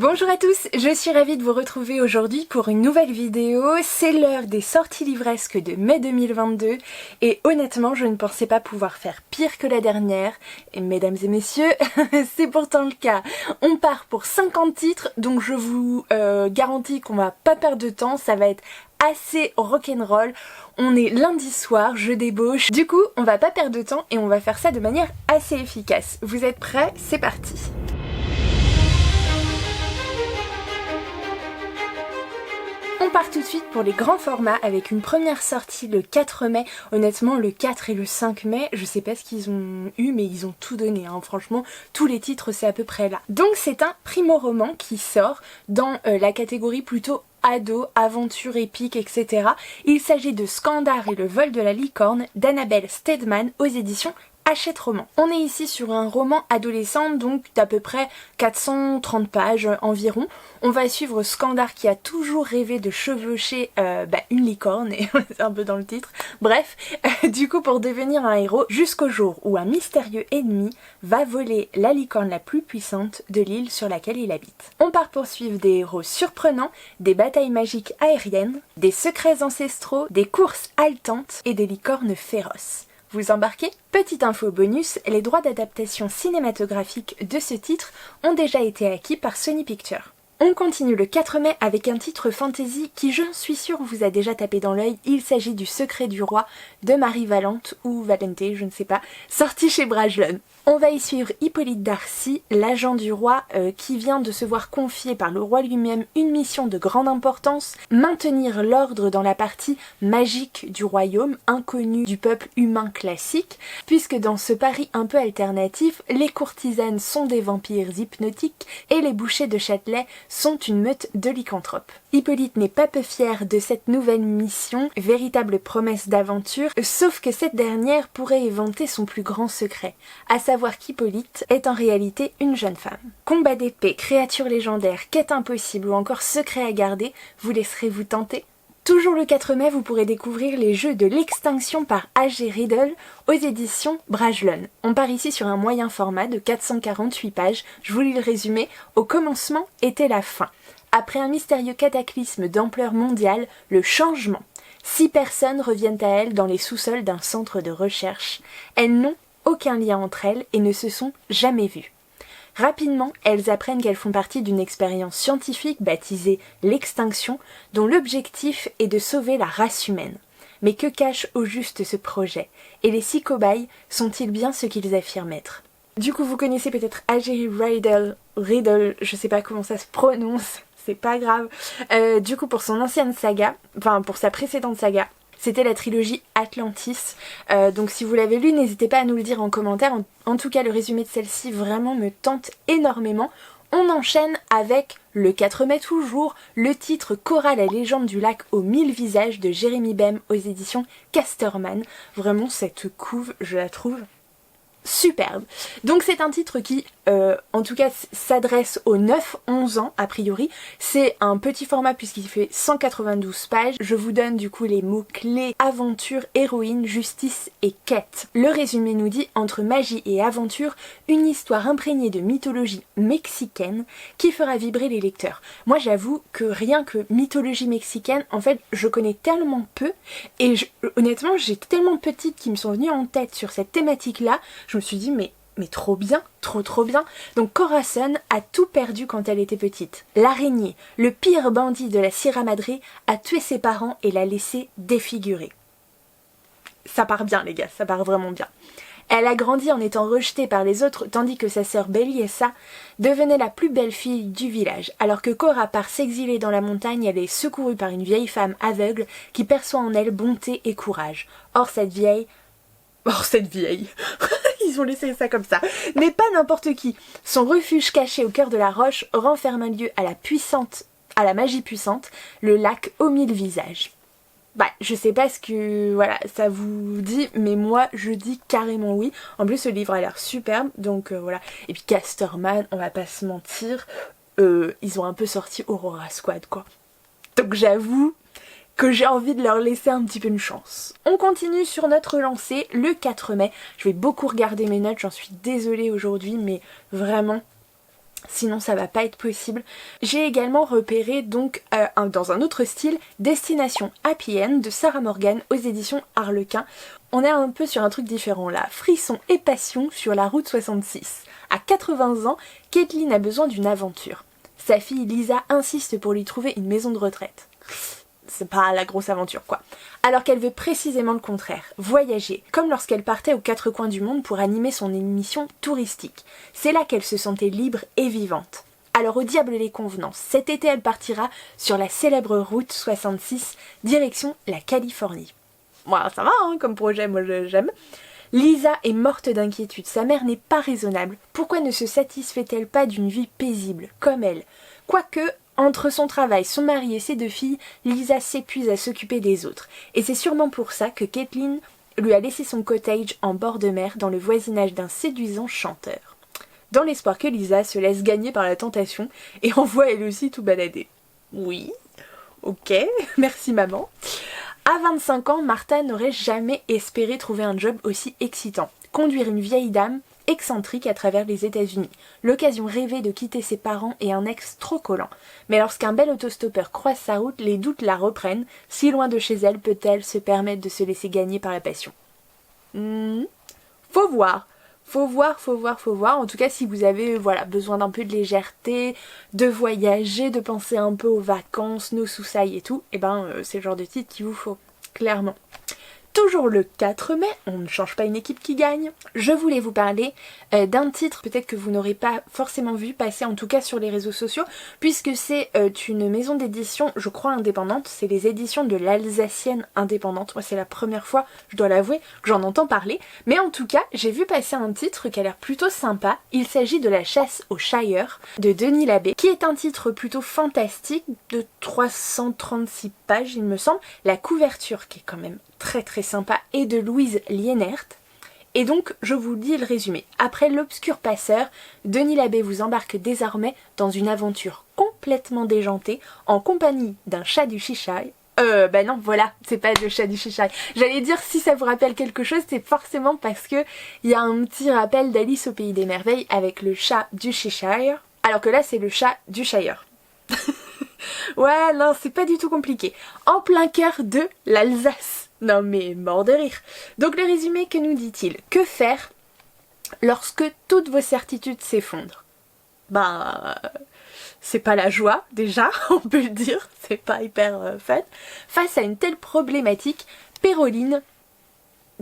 Bonjour à tous, je suis ravie de vous retrouver aujourd'hui pour une nouvelle vidéo. C'est l'heure des sorties livresques de mai 2022 et honnêtement je ne pensais pas pouvoir faire pire que la dernière. Et mesdames et messieurs, c'est pourtant le cas. On part pour 50 titres, donc je vous garantis qu'on va pas perdre de temps, ça va être assez rock'n'roll. On est lundi soir, je débauche. Du coup, on va pas perdre de temps et on va faire ça de manière assez efficace. Vous êtes prêts? C'est parti! On part tout de suite pour les grands formats avec une première sortie le 4 mai. Honnêtement, le 4 et le 5 mai, je sais pas ce qu'ils ont eu, mais ils ont tout donné, hein. Franchement, tous les titres, c'est à peu près là. Donc c'est un primo-roman qui sort dans la catégorie plutôt ado, aventure épique, etc. Il s'agit de Skandar et le vol de la licorne d'Annabelle Steadman aux éditions Hachette Roman. On est ici sur un roman adolescent, donc d'à peu près 430 pages environ. On va suivre Skandar qui a toujours rêvé de chevaucher une licorne, et c'est un peu dans le titre. Bref, du coup pour devenir un héros, jusqu'au jour où un mystérieux ennemi va voler la licorne la plus puissante de l'île sur laquelle il habite. On part poursuivre des héros surprenants, des batailles magiques aériennes, des secrets ancestraux, des courses haletantes et des licornes féroces. Vous embarquez? Petite info bonus, les droits d'adaptation cinématographique de ce titre ont déjà été acquis par Sony Pictures. On continue le 4 mai avec un titre fantasy qui, je suis sûre, vous a déjà tapé dans l'œil. Il s'agit du Secret du Roi de Marie Valente ou Valente, je ne sais pas, sorti chez Brajlon. On va y suivre Hippolyte Darcy, l'agent du roi qui vient de se voir confier par le roi lui-même une mission de grande importance, maintenir l'ordre dans la partie magique du royaume, inconnue du peuple humain classique, puisque dans ce pari un peu alternatif, les courtisanes sont des vampires hypnotiques et les bouchers de Châtelet sont une meute de lycanthropes. Hippolyte n'est pas peu fier de cette nouvelle mission, véritable promesse d'aventure, sauf que cette dernière pourrait éventer son plus grand secret, à savoir qu'Hippolyte est en réalité une jeune femme. Combat d'épée, créatures légendaires, quête impossible ou encore secret à garder, vous laisserez-vous tenter? Toujours le 4 mai, vous pourrez découvrir les jeux de l'extinction par A.G. Riddle aux éditions Brajlon. On part ici sur un moyen format de 448 pages. Je vous lis le résumé. Au commencement était la fin. Après un mystérieux cataclysme d'ampleur mondiale, le changement. 6 personnes reviennent à elles dans les sous-sols d'un centre de recherche. Elles n'ont aucun lien entre elles et ne se sont jamais vues. Rapidement, elles apprennent qu'elles font partie d'une expérience scientifique baptisée l'extinction, dont l'objectif est de sauver la race humaine. Mais que cache au juste ce projet? Et les 6 cobayes sont-ils bien ce qu'ils affirment être? Du coup, vous connaissez peut-être A.G. Riddle, je sais pas comment ça se prononce, c'est pas grave. Du coup, pour son ancienne saga, enfin pour sa précédente saga, c'était la trilogie Atlantis, donc si vous l'avez lu, n'hésitez pas à nous le dire en commentaire. En tout cas, le résumé de celle-ci vraiment me tente énormément. On enchaîne avec le 4 mai toujours, le titre Cora la légende du lac aux 1000 visages de Jérémy Bem aux éditions Casterman. Vraiment, cette couve, je la trouve superbe. Donc c'est un titre qui, en tout cas, s'adresse aux 9-11 ans, a priori. C'est un petit format puisqu'il fait 192 pages. Je vous donne du coup les mots-clés aventure, héroïne, justice et quête. Le résumé nous dit, entre magie et aventure, une histoire imprégnée de mythologie mexicaine qui fera vibrer les lecteurs. Moi j'avoue que rien que mythologie mexicaine, en fait, je connais tellement peu et honnêtement, j'ai tellement peu de titres qui me sont venus en tête sur cette thématique-là. Je me suis dit mais trop bien, trop bien. Donc Corazon a tout perdu quand elle était petite. L'araignée, le pire bandit de la Sierra Madre, a tué ses parents et l'a laissé défigurée. Ça part bien les gars, ça part vraiment bien. Elle a grandi en étant rejetée par les autres, tandis que sa sœur Belliessa devenait la plus belle fille du village. Alors que Cora part s'exiler dans la montagne, elle est secourue par une vieille femme aveugle qui perçoit en elle bonté et courage. Or cette vieille, ils ont laissé ça comme ça, n'est pas n'importe qui. Son refuge caché au cœur de la roche renferme un lieu à la magie puissante, le lac aux 1000 visages. Bah, je sais pas ce que ça vous dit, mais moi je dis carrément oui. En plus, ce livre a l'air superbe, donc voilà. Et puis Casterman, on va pas se mentir, ils ont un peu sorti Aurora Squad quoi. Donc j'avoue que j'ai envie de leur laisser un petit peu une chance. On continue sur notre lancée le 4 mai. Je vais beaucoup regarder mes notes, j'en suis désolée aujourd'hui, mais vraiment Sinon ça va pas être possible. J'ai également repéré donc dans un autre style Destination Happy End de Sarah Morgan aux éditions Harlequin. On est un peu sur un truc différent là. Frisson et passion sur la route 66. À 80 ans, Caitlin a besoin d'une aventure. Sa fille Lisa insiste pour lui trouver une maison de retraite. C'est pas la grosse aventure quoi. Alors qu'elle veut précisément le contraire, voyager, comme lorsqu'elle partait aux quatre coins du monde pour animer son émission touristique. C'est là qu'elle se sentait libre et vivante. Alors au diable les convenances, cet été elle partira sur la célèbre route 66, direction la Californie. Moi ça va hein, comme projet, moi j'aime. Lisa est morte d'inquiétude, sa mère n'est pas raisonnable. Pourquoi ne se satisfait-elle pas d'une vie paisible, comme elle? Quoique, entre son travail, son mari et ses deux filles, Lisa s'épuise à s'occuper des autres. Et c'est sûrement pour ça que Caitlin lui a laissé son cottage en bord de mer dans le voisinage d'un séduisant chanteur. Dans l'espoir que Lisa se laisse gagner par la tentation et envoie elle aussi tout balader. Oui, ok, merci maman. À 25 ans, Martha n'aurait jamais espéré trouver un job aussi excitant. Conduire une vieille dame excentrique à travers les États-Unis. L'occasion rêvée de quitter ses parents et un ex trop collant. Mais lorsqu'un bel autostoppeur croise sa route, les doutes la reprennent. Si loin de chez elle peut-elle se permettre de se laisser gagner par la passion? Faut voir. Faut voir. En tout cas, si vous avez besoin d'un peu de légèreté, de voyager, de penser un peu aux vacances, nos soussailles et tout, c'est le genre de titre qu'il vous faut, clairement. Toujours le 4 mai, on ne change pas une équipe qui gagne. Je voulais vous parler d'un titre peut-être que vous n'aurez pas forcément vu passer, en tout cas sur les réseaux sociaux, puisque c'est une maison d'édition, je crois indépendante, c'est les éditions de l'Alsacienne indépendante. Moi c'est la première fois, je dois l'avouer, que j'en entends parler. Mais en tout cas, j'ai vu passer un titre qui a l'air plutôt sympa. Il s'agit de La chasse au Shire de Denis Labbé, qui est un titre plutôt fantastique de 336 pages il me semble. La couverture qui est quand même très sympa et de Louise Lienert. Et donc je vous dis le résumé. Après l'obscur passeur, Denis Labbé vous embarque désormais dans une aventure complètement déjantée en compagnie d'un chat du Cheshire. Non voilà, c'est pas le chat du Cheshire. J'allais dire si ça vous rappelle quelque chose, c'est forcément parce que il y a un petit rappel d'Alice au pays des merveilles avec le chat du Cheshire, alors que là c'est le chat du Shire. Ouais non, c'est pas du tout compliqué. En plein cœur de l'Alsace. Non mais mort de rire. Donc le résumé, que nous dit-il? Que faire lorsque toutes vos certitudes s'effondrent? C'est pas la joie déjà, on peut le dire, c'est pas hyper fun. Face à une telle problématique, Péroline,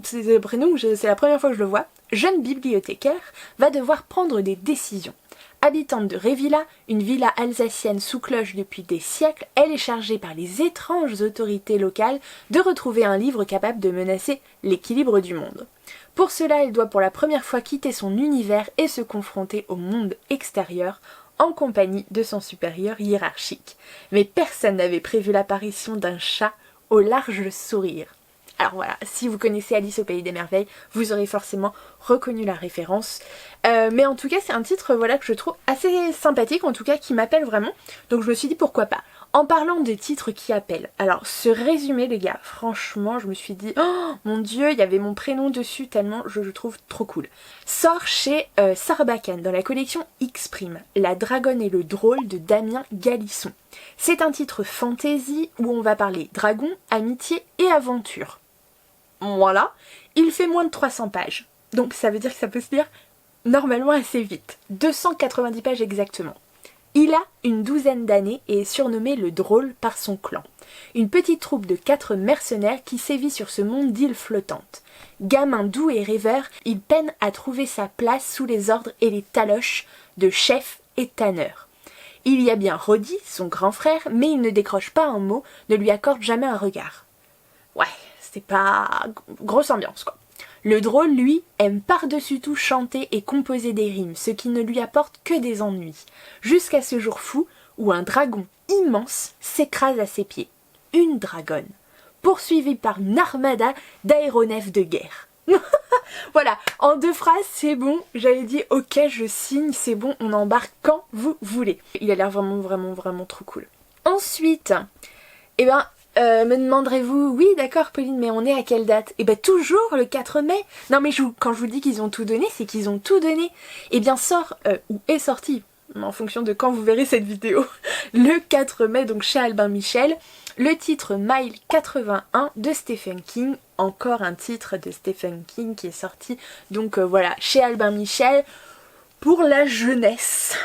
c'est le prénom, c'est la première fois que je le vois, jeune bibliothécaire, va devoir prendre des décisions. Habitante de Révilla, une villa alsacienne sous cloche depuis des siècles, elle est chargée par les étranges autorités locales de retrouver un livre capable de menacer l'équilibre du monde. Pour cela, elle doit pour la première fois quitter son univers et se confronter au monde extérieur en compagnie de son supérieur hiérarchique. Mais personne n'avait prévu l'apparition d'un chat au large sourire. Alors voilà, si vous connaissez Alice au pays des merveilles, vous aurez forcément reconnu la référence. Mais en tout cas, c'est un titre que je trouve assez sympathique, en tout cas qui m'appelle vraiment. Donc je me suis dit pourquoi pas. En parlant de titres qui appellent, alors ce résumé les gars, franchement je me suis dit, oh mon dieu, il y avait mon prénom dessus tellement je le trouve trop cool. Sort chez Sarbacane dans la collection X', La Dragonne et le Drôle de Damien Galisson. C'est un titre fantasy où on va parler dragon, amitié et aventure. Voilà, il fait moins de 300 pages. Donc ça veut dire que ça peut se lire normalement assez vite. 290 pages exactement. Il a une douzaine d'années et est surnommé le Drôle par son clan. Une petite troupe de 4 mercenaires qui sévit sur ce monde d'îles flottantes. Gamin doux et rêveur, il peine à trouver sa place sous les ordres et les taloches de chef et tanneur. Il y a bien Roddy, son grand frère, mais il ne décroche pas un mot, ne lui accorde jamais un regard. Ouais, c'est pas grosse ambiance quoi. Le Drôle, lui, aime par-dessus tout chanter et composer des rimes, ce qui ne lui apporte que des ennuis. Jusqu'à ce jour fou où un dragon immense s'écrase à ses pieds. Une dragonne, poursuivie par une armada d'aéronefs de guerre. Voilà, en 2 phrases, c'est bon, j'avais dit ok, je signe, c'est bon, on embarque quand vous voulez. Il a l'air vraiment trop cool. Ensuite, me demanderez-vous, oui d'accord Pauline, mais on est à quelle date? Toujours le 4 mai. Non mais quand je vous dis qu'ils ont tout donné, c'est qu'ils ont tout donné. Sort, ou est sorti, en fonction de quand vous verrez cette vidéo, le 4 mai, donc chez Albin Michel, le titre Mile 81 de Stephen King, encore un titre de Stephen King qui est sorti, donc voilà, chez Albin Michel, pour la jeunesse.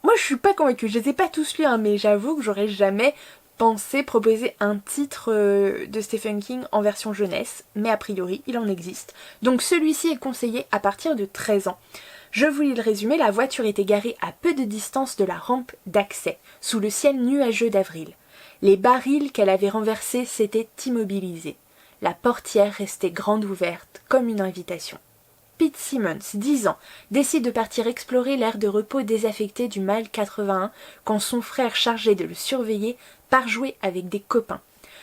Moi je suis pas convaincue, je les ai pas tous lus, hein, mais j'avoue que j'aurais jamais pensé proposer un titre de Stephen King en version jeunesse, mais a priori il en existe. Donc celui-ci est conseillé à partir de 13 ans. Je vous lis le résumé, la voiture était garée à peu de distance de la rampe d'accès, sous le ciel nuageux d'avril. Les barils qu'elle avait renversés s'étaient immobilisés. La portière restait grande ouverte, comme une invitation. Pete Simmons, 10 ans, décide de partir explorer l'aire de repos désaffecté du Mile 81 quand son frère chargé de le surveiller part jouer avec des copains.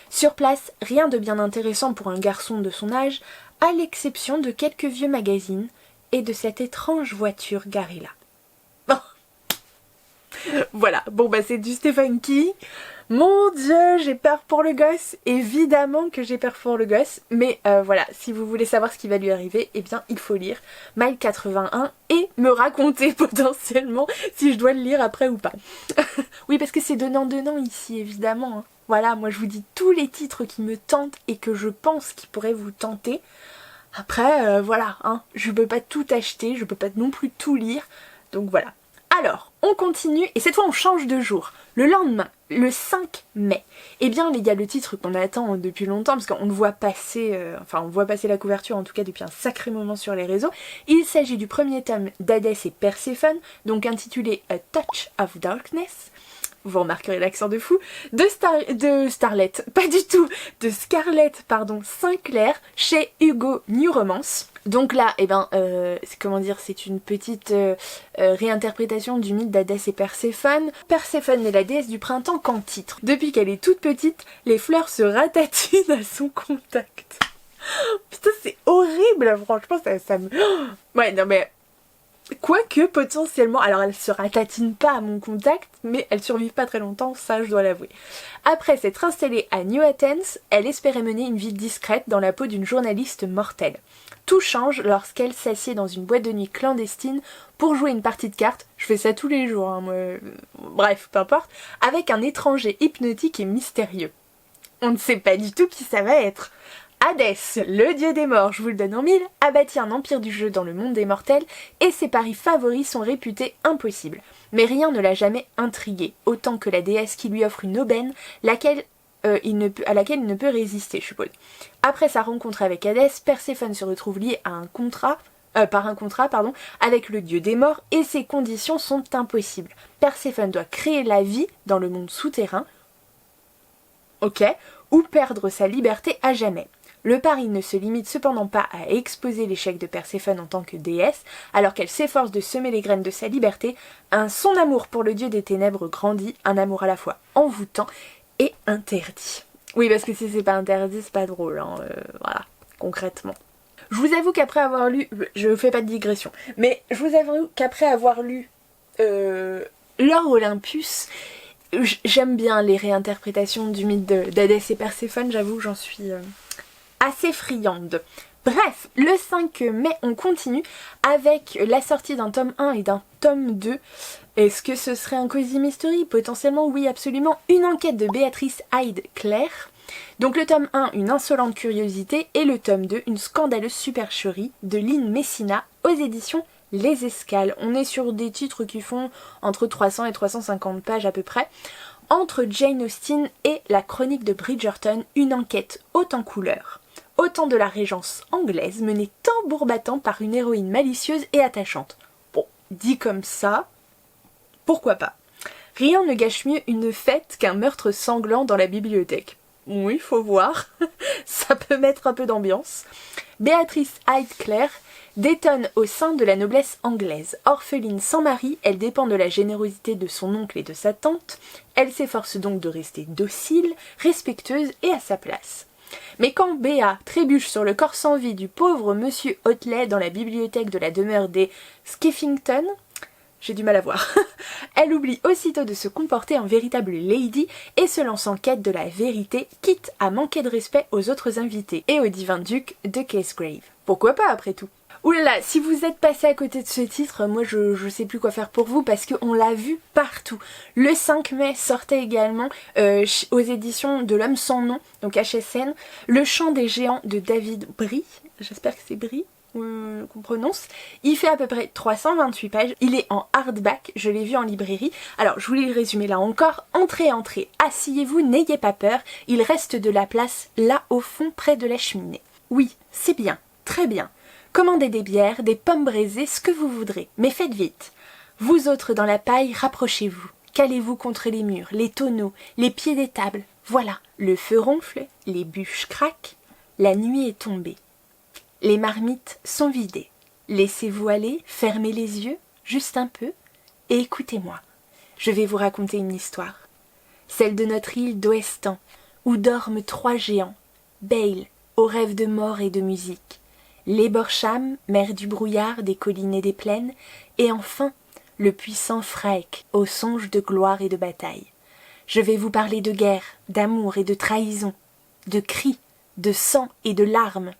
Sur place, rien de bien intéressant pour un garçon de son âge, à l'exception de quelques vieux magazines et de cette étrange voiture garée là. Bon. Voilà, bon bah c'est du Stephen King. Mon Dieu, j'ai peur pour le gosse, évidemment que j'ai peur pour le gosse, mais voilà, si vous voulez savoir ce qui va lui arriver, eh bien il faut lire Mile 81 et me raconter potentiellement si je dois le lire après ou pas. Oui, parce que c'est donnant-donnant ici, évidemment. Hein. Voilà, moi je vous dis tous les titres qui me tentent et que je pense qui pourraient vous tenter. Après, voilà, hein, je peux pas tout acheter, je peux pas non plus tout lire, donc voilà. Alors, on continue, et cette fois on change de jour. Le lendemain, le 5 mai, eh bien il y a le titre qu'on attend depuis longtemps, parce qu'on le voit passer, on voit passer la couverture en tout cas depuis un sacré moment sur les réseaux. Il s'agit du premier tome d'Hadès et Perséphone, donc intitulé A Touch of Darkness. Vous remarquerez l'accent de fou, de Scarlett Sinclair chez Hugo New Romance. Donc là, eh ben, c'est une petite réinterprétation du mythe d'Hadès et Perséphone. Perséphone est la déesse du printemps qu'en titre. Depuis qu'elle est toute petite, les fleurs se ratatinent à son contact. Putain, c'est horrible, franchement, ça me... Ouais, non mais... Quoique potentiellement, alors elle se ratatine pas à mon contact, mais elle survit pas très longtemps, ça je dois l'avouer. Après s'être installée à New Athens, elle espérait mener une vie discrète dans la peau d'une journaliste mortelle. Tout change lorsqu'elle s'assied dans une boîte de nuit clandestine pour jouer une partie de cartes, je fais ça tous les jours, hein, moi... bref, peu importe, avec un étranger hypnotique et mystérieux. On ne sait pas du tout qui ça va être. Hadès, le dieu des morts, je vous le donne en mille, a bâti un empire du jeu dans le monde des mortels et ses paris favoris sont réputés impossibles. Mais rien ne l'a jamais intrigué, autant que la déesse qui lui offre une aubaine à laquelle il ne peut résister, je suppose. Après sa rencontre avec Hadès, Perséphone se retrouve liée à par un contrat avec le dieu des morts et ses conditions sont impossibles. Perséphone doit créer la vie dans le monde souterrain, ou perdre sa liberté à jamais. Le pari ne se limite cependant pas à exposer l'échec de Perséphone en tant que déesse, alors qu'elle s'efforce de semer les graines de sa liberté, son amour pour le dieu des ténèbres grandit, un amour à la fois envoûtant et interdit. Oui, parce que si c'est pas interdit, c'est pas drôle, hein, voilà, concrètement. Je vous avoue qu'après avoir lu, je fais pas de digression, mais je vous avoue qu'après avoir lu L'Or Olympus, j'aime bien les réinterprétations du mythe d'Hadès et Perséphone, j'avoue que j'en suis assez friande. Bref, le 5 mai, on continue avec la sortie d'un tome 1 et d'un tome 2. Est-ce que ce serait un Cozy Mystery? Potentiellement, oui, absolument. Une enquête de Béatrice Hyde Claire. Donc le tome 1, une insolente curiosité, et le tome 2, une scandaleuse supercherie de Lynn Messina aux éditions Les Escales. On est sur des titres qui font entre 300 et 350 pages à peu près. Entre Jane Austen et la chronique de Bridgerton, une enquête haute en couleurs. Autant de la régence anglaise menée tambour battant par une héroïne malicieuse et attachante. Bon, dit comme ça, pourquoi pas. Rien ne gâche mieux une fête qu'un meurtre sanglant dans la bibliothèque. Oui, faut voir, ça peut mettre un peu d'ambiance. Béatrice Hyde Claire détonne au sein de la noblesse anglaise. Orpheline sans mari, elle dépend de la générosité de son oncle et de sa tante. Elle s'efforce donc de rester docile, respectueuse et à sa place. Mais quand Béa trébuche sur le corps sans vie du pauvre monsieur Otley dans la bibliothèque de la demeure des Skeffington, j'ai du mal à voir, elle oublie aussitôt de se comporter en véritable lady et se lance en quête de la vérité, quitte à manquer de respect aux autres invités et au divin duc de Casegrave. Pourquoi pas après tout? Oulala, si vous êtes passé à côté de ce titre, moi je sais plus quoi faire pour vous parce qu'on l'a vu partout. Le 5 mai sortait également aux éditions de L'Homme sans nom, donc HSN, Le Chant des géants de David Brie, j'espère que c'est Brie qu'on prononce. Il fait à peu près 328 pages, il est en hardback, je l'ai vu en librairie. Alors je voulais le résumer là encore, entrez, asseyez-vous, n'ayez pas peur, il reste de la place là au fond près de la cheminée. Oui, c'est bien, très bien. Commandez des bières, des pommes braisées, ce que vous voudrez, mais faites vite. Vous autres dans la paille, rapprochez-vous, calez-vous contre les murs, les tonneaux, les pieds des tables. Voilà, le feu ronfle, les bûches craquent, la nuit est tombée. Les marmites sont vidées. Laissez-vous aller, fermez les yeux, juste un peu, et écoutez-moi. Je vais vous raconter une histoire. Celle de notre île d'Ouestan, où dorment 3 géants, Bale, aux rêves de mort et de musique. L'Eborcham, mère du brouillard, des collines et des plaines, et enfin le puissant Fraek, aux songes de gloire et de bataille. Je vais vous parler de guerre, d'amour et de trahison, de cris, de sang et de larmes.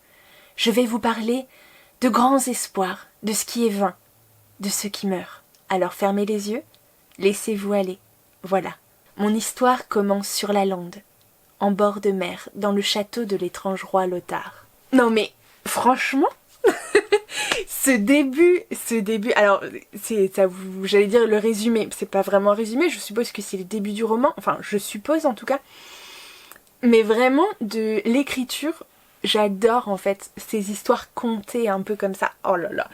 Je vais vous parler de grands espoirs, de ce qui est vain, de ce qui meurt. Alors fermez les yeux, laissez-vous aller. Voilà, mon histoire commence sur la lande, en bord de mer, dans le château de l'étrange roi Lothar. Non mais franchement, ce début, alors j'allais dire le résumé, c'est pas vraiment un résumé, je suppose que c'est le début du roman, enfin je suppose en tout cas, mais vraiment de l'écriture, j'adore en fait ces histoires contées un peu comme ça, oh là là,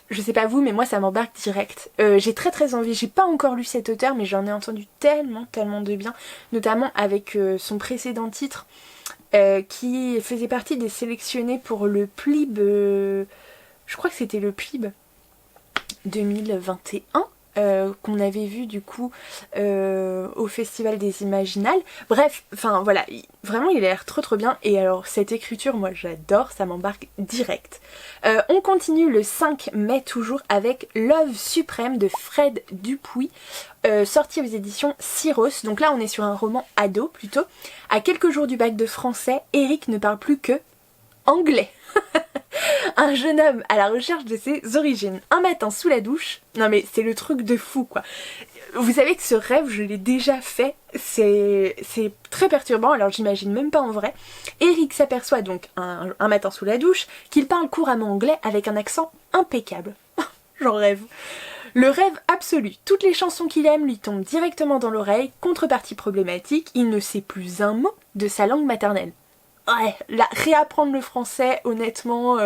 je sais pas vous mais moi ça m'embarque direct, j'ai très envie, j'ai pas encore lu cet auteur mais j'en ai entendu tellement de bien, notamment avec son précédent titre, qui faisait partie des sélectionnés pour le PLIB, je crois que c'était le PLIB 2021, qu'on avait vu du coup au Festival des Imaginales. Bref, enfin voilà, vraiment il a l'air trop bien, et alors cette écriture moi j'adore, ça m'embarque direct. On continue le 5 mai toujours avec Love Suprême de Fred Dupuis, sorti aux éditions Syros. Donc là on est sur un roman ado plutôt. À quelques jours du bac de français, Eric ne parle plus que anglais. Un jeune homme à la recherche de ses origines. Un matin sous la douche, non mais c'est le truc de fou quoi. Vous savez que ce rêve je l'ai déjà fait, c'est très perturbant, alors j'imagine même pas en vrai. Eric s'aperçoit donc un matin sous la douche qu'il parle couramment anglais avec un accent impeccable. J'en rêve. Le rêve absolu, toutes les chansons qu'il aime lui tombent directement dans l'oreille, contrepartie problématique, il ne sait plus un mot de sa langue maternelle. Ouais, là, réapprendre le français, honnêtement,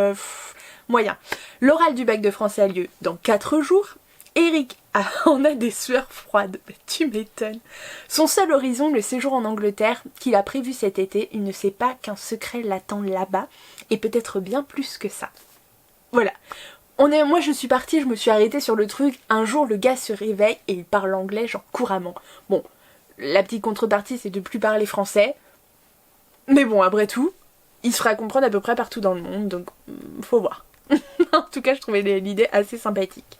moyen. L'oral du bac de français a lieu dans 4 jours. Eric en a des sueurs froides, tu m'étonnes. Son seul horizon, le séjour en Angleterre, qu'il a prévu cet été, il ne sait pas qu'un secret l'attend là-bas, et peut-être bien plus que ça. Voilà. Moi je suis partie, je me suis arrêtée sur le truc, un jour le gars se réveille et il parle anglais genre couramment. Bon, la petite contrepartie c'est de plus parler français, mais bon après tout, il se fera comprendre à peu près partout dans le monde, donc faut voir. En tout cas je trouvais l'idée assez sympathique.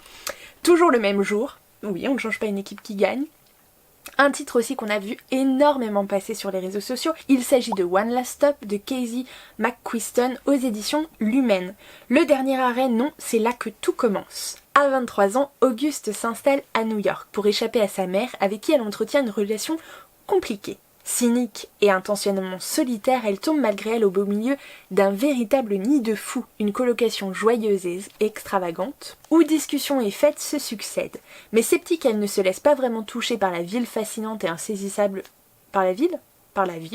Toujours le même jour, oui on ne change pas une équipe qui gagne. Un titre aussi qu'on a vu énormément passer sur les réseaux sociaux, il s'agit de One Last Stop de Casey McQuiston aux éditions Lumen. Le dernier arrêt, non, c'est là que tout commence. À 23 ans, Auguste s'installe à New York pour échapper à sa mère avec qui elle entretient une relation compliquée. Cynique et intentionnellement solitaire, elle tombe malgré elle au beau milieu d'un véritable nid de fous, une colocation joyeuse et extravagante, où discussions et fêtes se succèdent. Mais sceptique, elle ne se laisse pas vraiment toucher par la ville fascinante et insaisissable... Par la ville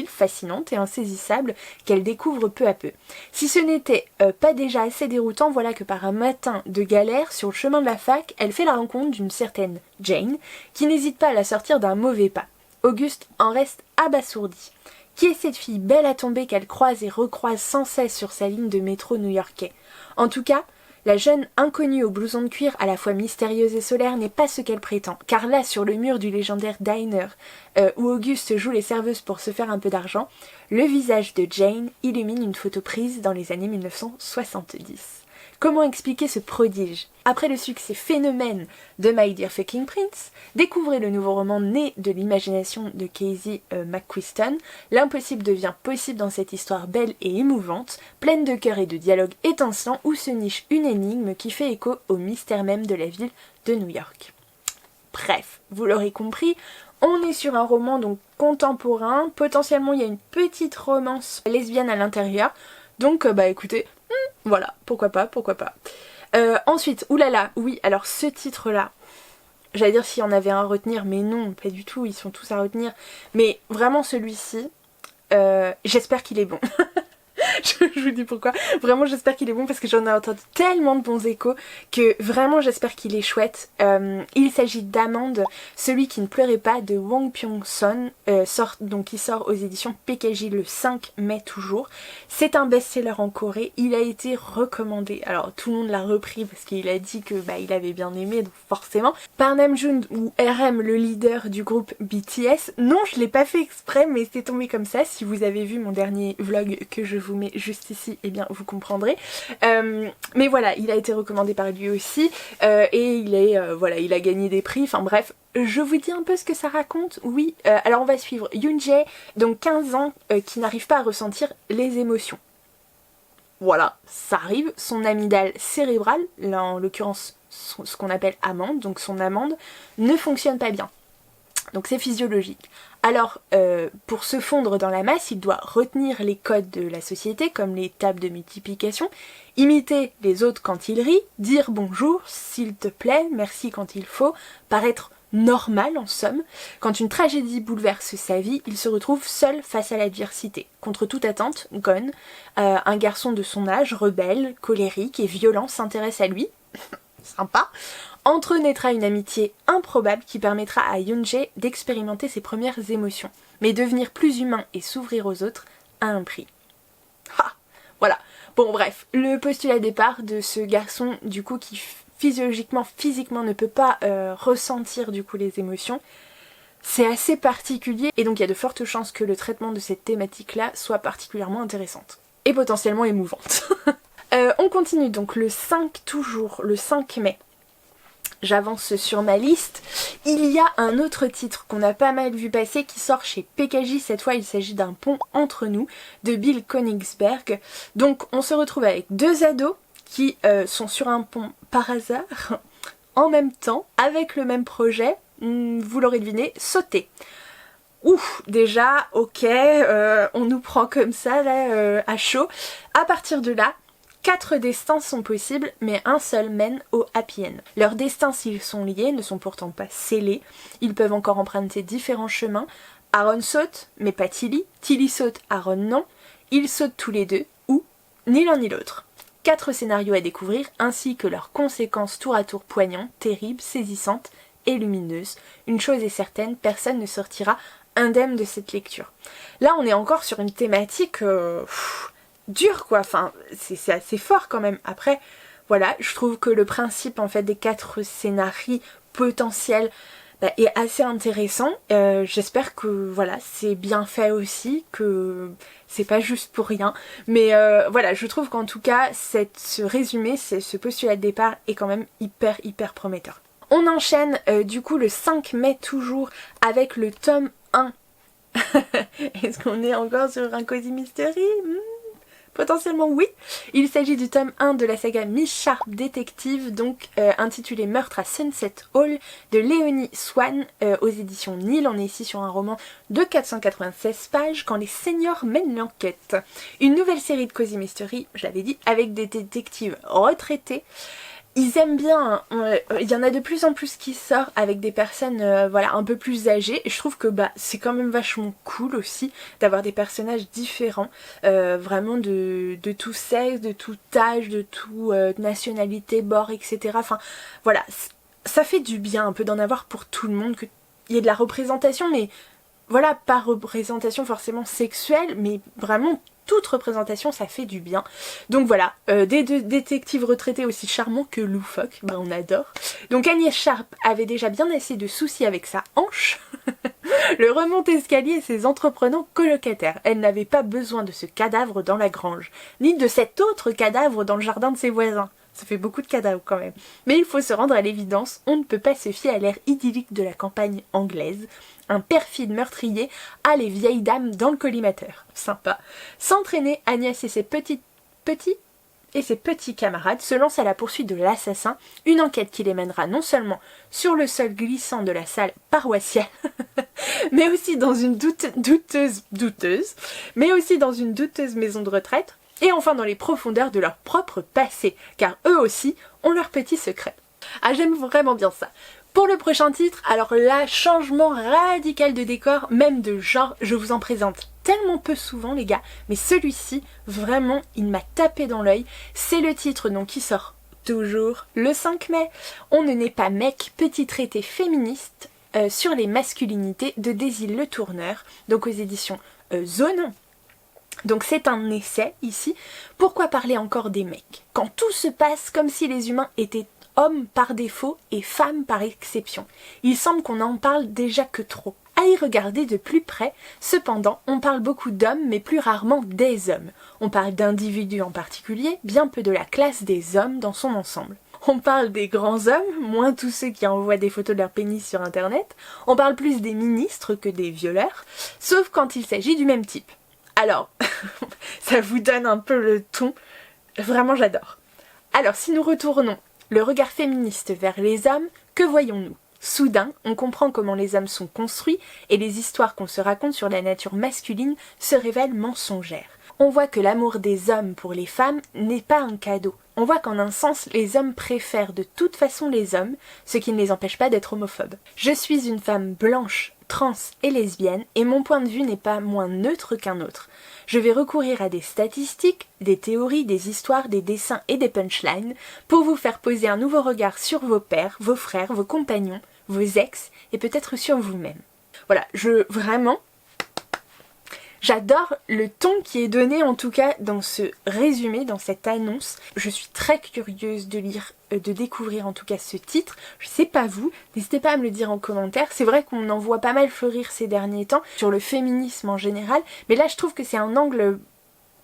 fascinante et insaisissable qu'elle découvre peu à peu. Si ce n'était pas déjà assez déroutant, voilà que par un matin de galère sur le chemin de la fac, elle fait la rencontre d'une certaine Jane, qui n'hésite pas à la sortir d'un mauvais pas. Auguste en reste abasourdi. Qui est cette fille belle à tomber qu'elle croise et recroise sans cesse sur sa ligne de métro new-yorkais? En tout cas, la jeune inconnue au blouson de cuir à la fois mystérieuse et solaire n'est pas ce qu'elle prétend, car là, sur le mur du légendaire diner, où Auguste joue les serveuses pour se faire un peu d'argent, le visage de Jane illumine une photo prise dans les années 1970. Comment expliquer ce prodige? Après le succès phénomène de My Dear Fucking Prince, découvrez le nouveau roman né de l'imagination de Casey McQuiston. L'impossible devient possible dans cette histoire belle et émouvante, pleine de cœur et de dialogues étincelants où se niche une énigme qui fait écho au mystère même de la ville de New York. Bref, vous l'aurez compris, on est sur un roman donc contemporain, potentiellement il y a une petite romance lesbienne à l'intérieur, donc écoutez, voilà, pourquoi pas. Ensuite, oulala, oui, alors ce titre-là, j'allais dire s'il y en avait un à retenir, mais non, pas du tout, ils sont tous à retenir, mais vraiment celui-ci, j'espère qu'il est bon. Je vous dis pourquoi. Vraiment j'espère qu'il est bon parce que j'en ai entendu tellement de bons échos que vraiment j'espère qu'il est chouette. Il s'agit d'Amande, celui qui ne pleurait pas de Wong Pyong-son, qui sort aux éditions PKJ le 5 mai toujours. C'est un best-seller en Corée, il a été recommandé. Alors tout le monde l'a repris parce qu'il a dit que il avait bien aimé, donc forcément. Par Namjoon ou RM, le leader du groupe BTS. Non, je l'ai pas fait exprès mais c'est tombé comme ça. Si vous avez vu mon dernier vlog que je vous mets juste ici, eh bien vous comprendrez. Mais voilà, il a été recommandé par lui aussi et il a gagné des prix, enfin bref. Je vous dis un peu ce que ça raconte, oui. Alors on va suivre Yoon-jae, donc 15 ans, qui n'arrive pas à ressentir les émotions. Voilà, ça arrive. Son amygdale cérébrale, là en l'occurrence ce qu'on appelle amande, donc son amande, ne fonctionne pas bien. Donc c'est physiologique. Alors, pour se fondre dans la masse, il doit retenir les codes de la société, comme les tables de multiplication, imiter les autres quand ils rient, dire bonjour, s'il te plaît, merci quand il faut, paraître normal en somme. Quand une tragédie bouleverse sa vie, il se retrouve seul face à l'adversité. Contre toute attente, Gon, un garçon de son âge, rebelle, colérique et violent, s'intéresse à lui. Sympa. Entre eux naîtra une amitié improbable qui permettra à Yoon-jae d'expérimenter ses premières émotions, mais devenir plus humain et s'ouvrir aux autres à un prix. Ha, voilà. Bon bref, le postulat de départ de ce garçon du coup qui physiquement ne peut pas ressentir du coup les émotions, c'est assez particulier et donc il y a de fortes chances que le traitement de cette thématique-là soit particulièrement intéressante et potentiellement émouvante. On continue donc le 5 mai. J'avance sur ma liste. Il y a un autre titre qu'on a pas mal vu passer qui sort chez PKJ. Cette fois, il s'agit d'un pont entre nous de Bill Königsberg. Donc, on se retrouve avec deux ados qui sont sur un pont par hasard, en même temps, avec le même projet. Vous l'aurez deviné, sauter. Ouf, déjà, ok, on nous prend comme ça, là, à chaud. À partir de là, 4 destins sont possibles, mais un seul mène au happy end. Leurs destins, s'ils sont liés, ne sont pourtant pas scellés. Ils peuvent encore emprunter différents chemins. Aaron saute, mais pas Tilly. Tilly saute, Aaron non. Ils sautent tous les deux, ou ni l'un ni l'autre. 4 scénarios à découvrir, ainsi que leurs conséquences tour à tour poignantes, terribles, saisissantes et lumineuses. Une chose est certaine, personne ne sortira indemne de cette lecture. Là, on est encore sur une thématique... dur quoi, enfin c'est assez fort quand même. Après voilà, je trouve que le principe en fait des 4 scénarios potentiels est assez intéressant. J'espère que voilà c'est bien fait aussi, que c'est pas juste pour rien, mais voilà, je trouve qu'en tout cas ce résumé, ce postulat de départ est quand même hyper prometteur. On enchaîne du coup le 5 mai toujours avec le tome 1. Est-ce qu'on est encore sur un Cozy Mystery? Potentiellement oui. Il s'agit du tome 1 de la saga Miss Sharp Détective, donc intitulé Meurtre à Sunset Hall de Léonie Swan aux éditions Nil. On est ici sur un roman de 496 pages quand les seniors mènent l'enquête. Une nouvelle série de Cozy Mystery, je l'avais dit, avec des détectives retraités. Ils aiment bien, il y en a de plus en plus qui sortent avec des personnes un peu plus âgées, et je trouve que c'est quand même vachement cool aussi d'avoir des personnages différents, vraiment de tout sexe, de tout âge, de toute nationalité, bord, etc. Enfin voilà, ça fait du bien un peu d'en avoir pour tout le monde, qu'il y ait de la représentation, mais voilà, pas représentation forcément sexuelle, mais vraiment toute représentation, ça fait du bien. Donc voilà, des deux détectives retraités aussi charmants que loufoques, on adore. Donc Agnès Sharp avait déjà bien assez de soucis avec sa hanche, le remonte-escalier et ses entreprenants colocataires. Elle n'avait pas besoin de ce cadavre dans la grange, ni de cet autre cadavre dans le jardin de ses voisins. Ça fait beaucoup de cadeaux quand même. Mais il faut se rendre à l'évidence, on ne peut pas se fier à l'air idyllique de la campagne anglaise. Un perfide meurtrier a les vieilles dames dans le collimateur. Sympa. S'entraîner, Agnès et ses petits camarades se lancent à la poursuite de l'assassin, une enquête qui les mènera non seulement sur le sol glissant de la salle paroissiale, mais aussi dans une douteuse maison de retraite, et enfin dans les profondeurs de leur propre passé, car eux aussi ont leurs petits secrets. Ah, j'aime vraiment bien ça. Pour le prochain titre, alors là, changement radical de décor, même de genre, je vous en présente tellement peu souvent les gars, mais celui-ci, vraiment, il m'a tapé dans l'œil. C'est le titre donc qui sort toujours le 5 mai. On ne naît pas mec, petit traité féministe sur les masculinités de Désil Le Tourneur, donc aux éditions Zone. Donc c'est un essai ici. Pourquoi parler encore des mecs quand tout se passe comme si les humains étaient hommes par défaut et femmes par exception? Il semble qu'on en parle déjà que trop. À y regarder de plus près, cependant, on parle beaucoup d'hommes mais plus rarement des hommes. On parle d'individus en particulier, bien peu de la classe des hommes dans son ensemble. On parle des grands hommes, moins tous ceux qui envoient des photos de leur pénis sur internet. On parle plus des ministres que des violeurs, sauf quand il s'agit du même type. Alors, ça vous donne un peu le ton. Vraiment, j'adore. Alors, si nous retournons le regard féministe vers les hommes, que voyons-nous? Soudain, on comprend comment les hommes sont construits et les histoires qu'on se raconte sur la nature masculine se révèlent mensongères. On voit que l'amour des hommes pour les femmes n'est pas un cadeau. On voit qu'en un sens, les hommes préfèrent de toute façon les hommes, ce qui ne les empêche pas d'être homophobes. Je suis une femme blanche, trans et lesbienne, et mon point de vue n'est pas moins neutre qu'un autre. Je vais recourir à des statistiques, des théories, des histoires, des dessins et des punchlines pour vous faire poser un nouveau regard sur vos pères, vos frères, vos compagnons, vos ex et peut-être sur vous-même. Voilà, j'adore le ton qui est donné en tout cas dans ce résumé, dans cette annonce. Je suis très curieuse de lire, de découvrir en tout cas ce titre. Je sais pas vous, n'hésitez pas à me le dire en commentaire. C'est vrai qu'on en voit pas mal fleurir ces derniers temps sur le féminisme en général, mais là je trouve que c'est un angle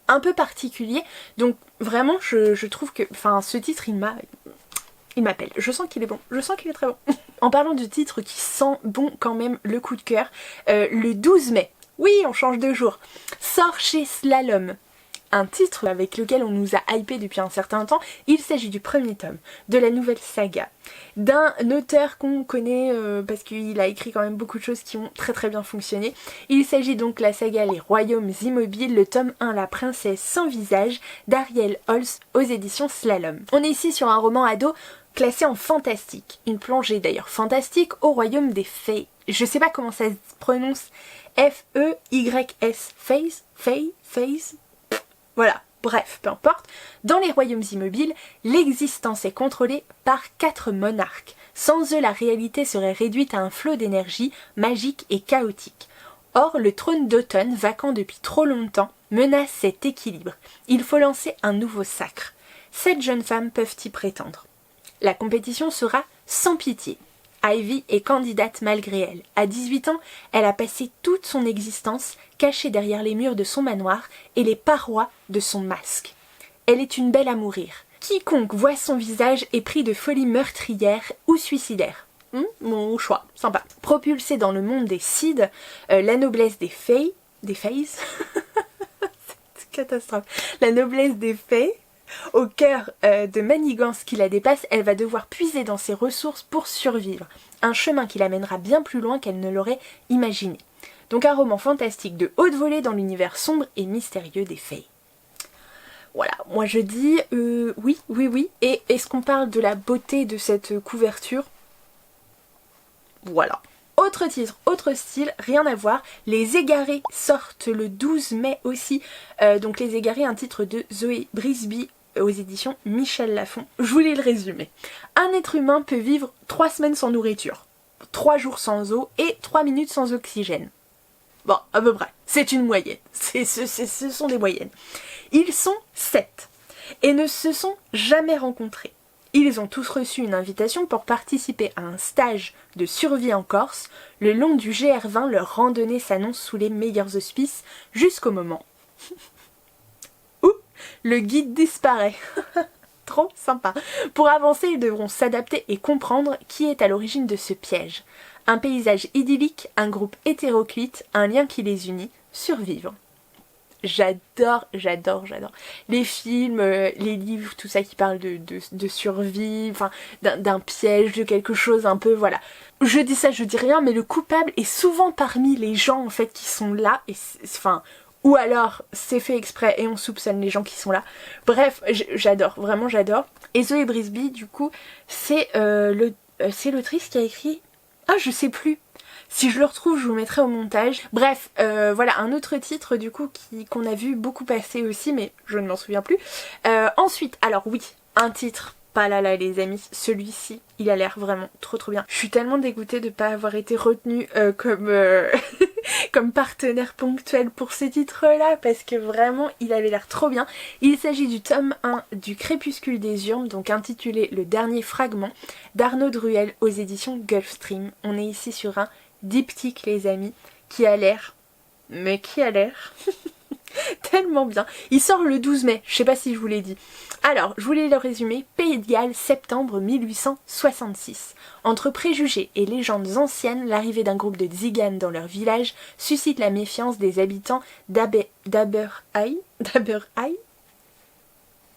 un peu particulier. Donc vraiment je trouve que, enfin ce titre il m'appelle. Je sens qu'il est bon, je sens qu'il est très bon. En parlant de titre qui sent bon quand même le coup de cœur, le 12 mai. Oui, on change de jour. Sort chez Slalom. Un titre avec lequel on nous a hypé depuis un certain temps. Il s'agit du premier tome de la nouvelle saga. D'un auteur qu'on connaît parce qu'il a écrit quand même beaucoup de choses qui ont très très bien fonctionné. Il s'agit donc de la saga Les Royaumes Immobiles, le tome 1 La Princesse sans visage d'Ariel Holz aux éditions Slalom. On est ici sur un roman ado classé en fantastique. Une plongée d'ailleurs fantastique au royaume des fées. Je sais pas comment ça se prononce. F-E-Y-S. Phase. Voilà, bref, peu importe. Dans les royaumes immobiles, l'existence est contrôlée par 4 monarques. Sans eux, la réalité serait réduite à un flot d'énergie magique et chaotique. Or, le trône d'automne, vacant depuis trop longtemps, menace cet équilibre. Il faut lancer un nouveau sacre. 7 jeunes femmes peuvent y prétendre. La compétition sera sans pitié. Ivy est candidate malgré elle. À 18 ans, elle a passé toute son existence cachée derrière les murs de son manoir et les parois de son masque. Elle est une belle à mourir. Quiconque voit son visage est pris de folie meurtrière ou suicidaire. Mon choix, sympa. Propulsée dans le monde des Cides, la noblesse des fées... Des fées c'est catastrophe. La noblesse des fées... Au cœur de manigances qui la dépassent, elle va devoir puiser dans ses ressources pour survivre. Un chemin qui l'amènera bien plus loin qu'elle ne l'aurait imaginé. Donc un roman fantastique de haute volée dans l'univers sombre et mystérieux des fées. Voilà, moi je dis oui. Et est-ce qu'on parle de la beauté de cette couverture? Voilà. Autre titre, autre style, rien à voir. Les Égarés sortent le 12 mai aussi. Donc Les Égarés, un titre de Zoé Brisby aux éditions Michel Lafon. Je voulais le résumer. Un être humain peut vivre 3 semaines sans nourriture, 3 jours sans eau et 3 minutes sans oxygène. Bon, à peu près. C'est une moyenne. Ce sont des moyennes. Ils sont 7 et ne se sont jamais rencontrés. Ils ont tous reçu une invitation pour participer à un stage de survie en Corse. Le long du GR20, leur randonnée s'annonce sous les meilleurs auspices jusqu'au moment où le guide disparaît. trop sympa. Pour avancer, ils devront s'adapter et comprendre qui est à l'origine de ce piège. Un paysage idyllique, un groupe hétéroclite, un lien qui les unit, survivre. J'adore les films, les livres, tout ça qui parle de survie, enfin d'un piège, de quelque chose un peu, voilà. Je dis ça, je dis rien, mais le coupable est souvent parmi les gens en fait qui sont là, et enfin, ou alors c'est fait exprès et on soupçonne les gens qui sont là. Bref, j'adore, vraiment j'adore. Et Zoé Brisby, du coup, c'est l'autrice qui a écrit... Ah, je sais plus. Si je le retrouve, je vous mettrai au montage. Bref, voilà, un autre titre du coup qu'on a vu beaucoup passer aussi, mais je ne m'en souviens plus. Ensuite, alors oui, un titre, pas là les amis, celui-ci, il a l'air vraiment trop bien. Je suis tellement dégoûtée de ne pas avoir été retenue comme, comme partenaire ponctuel pour ce titre-là, parce que vraiment, il avait l'air trop bien. Il s'agit du tome 1 du Crépuscule des Urnes, donc intitulé Le Dernier Fragment, d'Arnaud Druel aux éditions Gulfstream. On est ici sur un diptyque les amis, qui a l'air, mais qui a l'air tellement bien. Il sort le 12 mai, je sais pas si je vous l'ai dit. Alors, je voulais le résumer. Pays de Galles, septembre 1866. Entre préjugés et légendes anciennes, l'arrivée d'un groupe de tziganes dans leur village suscite la méfiance des habitants d'Aberhai.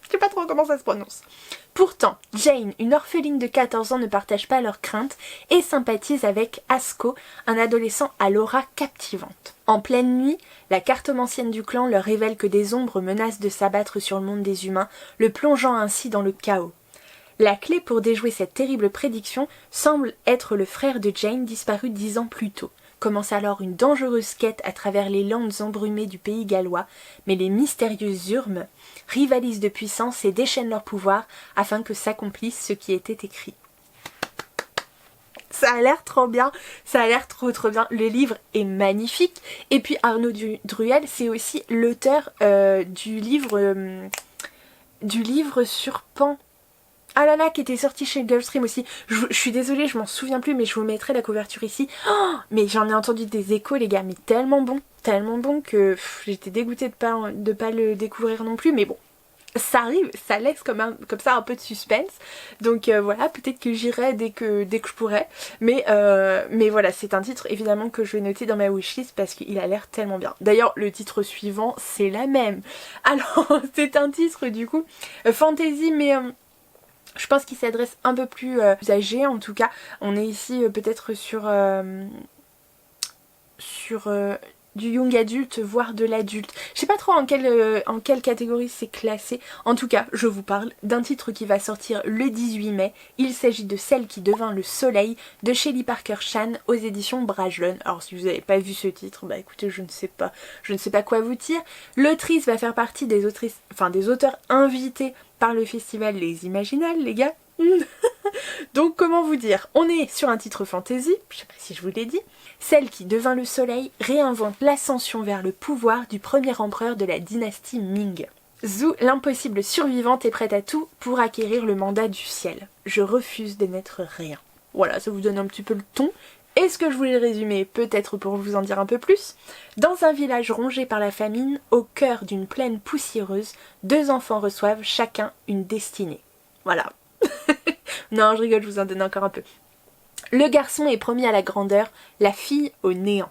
Je sais pas trop comment ça se prononce. Pourtant, Jane, une orpheline de 14 ans, ne partage pas leurs craintes et sympathise avec Asko, un adolescent à l'aura captivante. En pleine nuit, la cartomancienne du clan leur révèle que des ombres menacent de s'abattre sur le monde des humains, le plongeant ainsi dans le chaos. La clé pour déjouer cette terrible prédiction semble être le frère de Jane disparu 10 ans plus tôt. Commence alors une dangereuse quête à travers les landes embrumées du pays gallois, mais les mystérieuses urmes rivalisent de puissance et déchaînent leur pouvoir afin que s'accomplisse ce qui était écrit. Ça a l'air trop bien, ça a l'air trop bien. Le livre est magnifique. Et puis Arnaud Druel, c'est aussi l'auteur du livre sur Pan. Ah là là, qui était sorti chez Gulfstream aussi. Je suis désolée, je m'en souviens plus, mais je vous mettrai la couverture ici. Oh, mais j'en ai entendu des échos, les gars, mais tellement bon que j'étais dégoûtée de pas le découvrir non plus, mais bon. Ça arrive, ça laisse comme ça un peu de suspense. Donc voilà, peut-être que j'irai dès que je pourrai. Mais voilà, c'est un titre évidemment que je vais noter dans ma wishlist parce qu'il a l'air tellement bien. D'ailleurs, le titre suivant, c'est la même. Alors, c'est un titre du coup fantasy, mais... je pense qu'il s'adresse un peu plus âgé en tout cas. On est ici peut-être sur du young adulte, voire de l'adulte. Je sais pas trop en quelle catégorie c'est classé. En tout cas, je vous parle d'un titre qui va sortir le 18 mai. Il s'agit de Celle qui devint le soleil de Shelley Parker Chan aux éditions Brajlon. Alors si vous n'avez pas vu ce titre, bah écoutez, je ne sais pas quoi vous dire. L'autrice va faire partie des auteurs invités par le festival Les Imaginales, les gars. Donc comment vous dire, on est sur un titre fantasy, je sais pas si je vous l'ai dit. Celle qui devint le soleil réinvente l'ascension vers le pouvoir du premier empereur de la dynastie Ming. Zhu, l'impossible survivante, est prête à tout pour acquérir le mandat du ciel. Je refuse de n'être rien. Voilà, ça vous donne un petit peu le ton. Est-ce que je voulais le résumer? Peut-être pour vous en dire un peu plus. Dans un village rongé par la famine, au cœur d'une plaine poussiéreuse, 2 enfants reçoivent chacun une destinée. Voilà. Non, je rigole, je vous en donne encore un peu. Le garçon est promis à la grandeur, la fille au néant.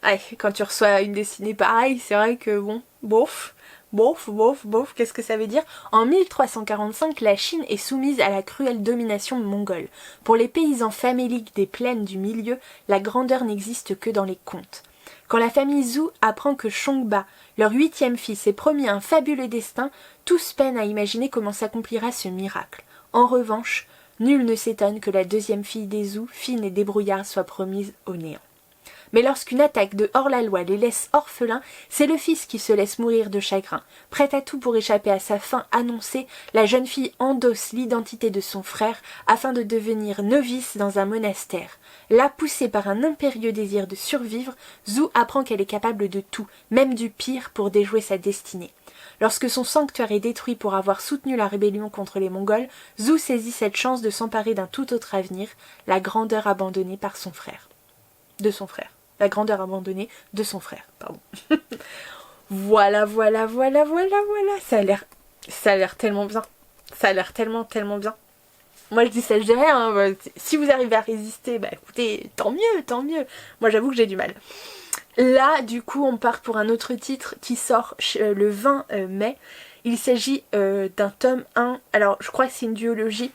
Ouais, quand tu reçois une destinée pareille, c'est vrai que bon, bof, qu'est-ce que ça veut dire? En 1345, la Chine est soumise à la cruelle domination mongole. Pour les paysans faméliques des plaines du milieu, la grandeur n'existe que dans les contes. Quand la famille Zhu apprend que Chongba, leur 8e fils, est promis un fabuleux destin, tous peinent à imaginer comment s'accomplira ce miracle. En revanche, nul ne s'étonne que la 2e fille des Zhu, fine et débrouillarde, soit promise au néant. Mais lorsqu'une attaque de hors-la-loi les laisse orphelins, c'est le fils qui se laisse mourir de chagrin. Prête à tout pour échapper à sa fin annoncée, la jeune fille endosse l'identité de son frère afin de devenir novice dans un monastère. Là, poussée par un impérieux désir de survivre, Zhu apprend qu'elle est capable de tout, même du pire, pour déjouer sa destinée. Lorsque son sanctuaire est détruit pour avoir soutenu la rébellion contre les Mongols, Zhu saisit cette chance de s'emparer d'un tout autre avenir, la grandeur abandonnée par son frère. De son frère. La grandeur abandonnée de son frère, pardon. Voilà. Ça a l'air tellement bien. Ça a l'air tellement bien. Moi je dis ça, je dis rien, hein. Si vous arrivez à résister, bah écoutez, tant mieux. Moi j'avoue que j'ai du mal. Là du coup on part pour un autre titre qui sort le 20 mai. Il s'agit d'un tome 1, alors je crois que c'est une duologie.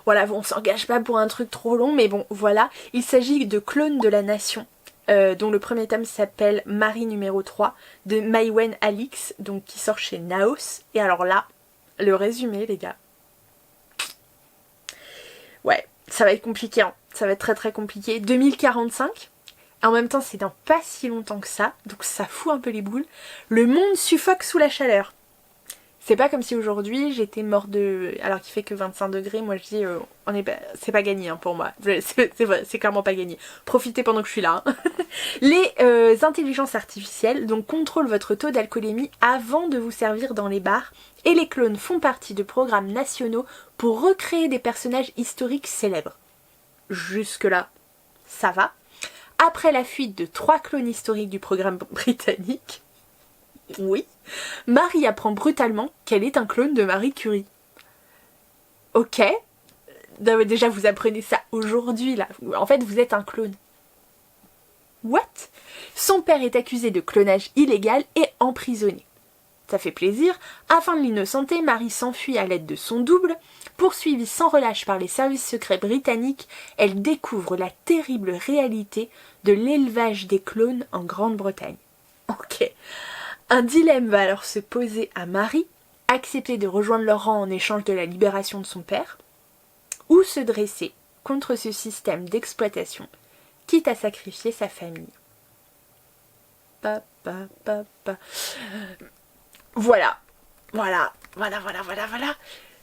Voilà, bon, on s'engage pas pour un truc trop long, mais bon voilà. Il s'agit de Clones de la Nation. Dont le premier tome s'appelle Marie numéro 3 de Maïwenn Alix, donc qui sort chez Naos. Et alors là, le résumé les gars. Ouais, ça va être compliqué, hein. Ça va être très compliqué. 2045, en même temps c'est dans pas si longtemps que ça, donc ça fout un peu les boules. Le monde suffoque sous la chaleur. C'est pas comme si aujourd'hui j'étais morte de... Alors qu'il fait que 25 degrés, moi je dis c'est pas gagné hein, pour moi. C'est vrai, c'est clairement pas gagné. Profitez pendant que je suis là. Hein. Les intelligences artificielles donc contrôlent votre taux d'alcoolémie avant de vous servir dans les bars et les clones font partie de programmes nationaux pour recréer des personnages historiques célèbres. Jusque là, ça va. Après la fuite de 3 clones historiques du programme britannique, oui, Marie apprend brutalement qu'elle est un clone de Marie Curie. Ok, déjà vous apprenez ça aujourd'hui là, en fait vous êtes un clone. What? Son père est accusé de clonage illégal et emprisonné. Ça fait plaisir, afin de l'innocenter, Marie s'enfuit à l'aide de son double. Poursuivie sans relâche par les services secrets britanniques, elle découvre la terrible réalité de l'élevage des clones en Grande-Bretagne. Ok. Un dilemme va alors se poser à Marie, accepter de rejoindre leur rang en échange de la libération de son père, ou se dresser contre ce système d'exploitation, quitte à sacrifier sa famille. Voilà.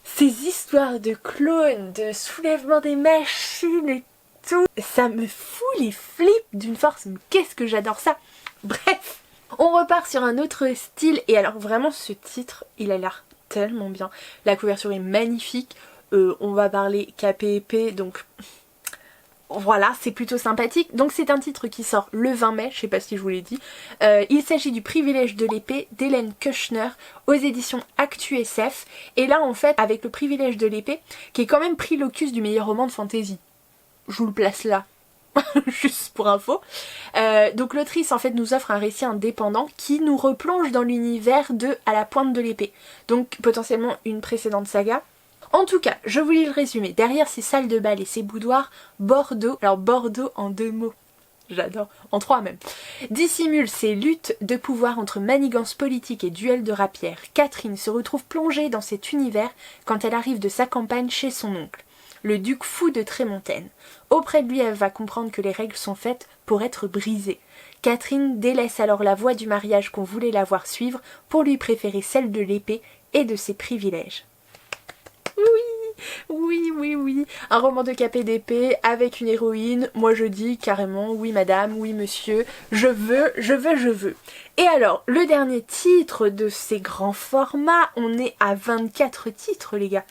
Ces histoires de clones, de soulèvement des machines et tout, ça me fout les flips d'une force, mais qu'est-ce que j'adore ça. Bref. On repart sur un autre style et alors vraiment ce titre il a l'air tellement bien. La couverture est magnifique, on va parler KPP donc voilà c'est plutôt sympathique. Donc c'est un titre qui sort le 20 mai, je sais pas si je vous l'ai dit. Il s'agit du Privilège de l'épée d'Hélène Kushner aux éditions Actu SF. Et là en fait avec le Privilège de l'épée qui est quand même pris l'ocus du meilleur roman de fantasy. Je vous le place là. Juste pour info. Donc l'autrice en fait nous offre un récit indépendant qui nous replonge dans l'univers de À la pointe de l'épée. Donc potentiellement une précédente saga. En tout cas, je vous lis le résumé. Derrière ces salles de bal et ces boudoirs, Bordeaux, alors Bordeaux en 2 mots. J'adore, en 3 même. Dissimule ces luttes de pouvoir entre manigances politiques et duels de rapières. Catherine se retrouve plongée dans cet univers quand elle arrive de sa campagne chez son oncle, le duc fou de Trémontaine. Auprès de lui, elle va comprendre que les règles sont faites pour être brisées. Catherine délaisse alors la voie du mariage qu'on voulait la voir suivre pour lui préférer celle de l'épée et de ses privilèges. Oui. Un roman de KPDP avec une héroïne. Moi je dis carrément oui madame, oui monsieur. Je veux. Et alors, le dernier titre de ces grands formats, on est à 24 titres les gars.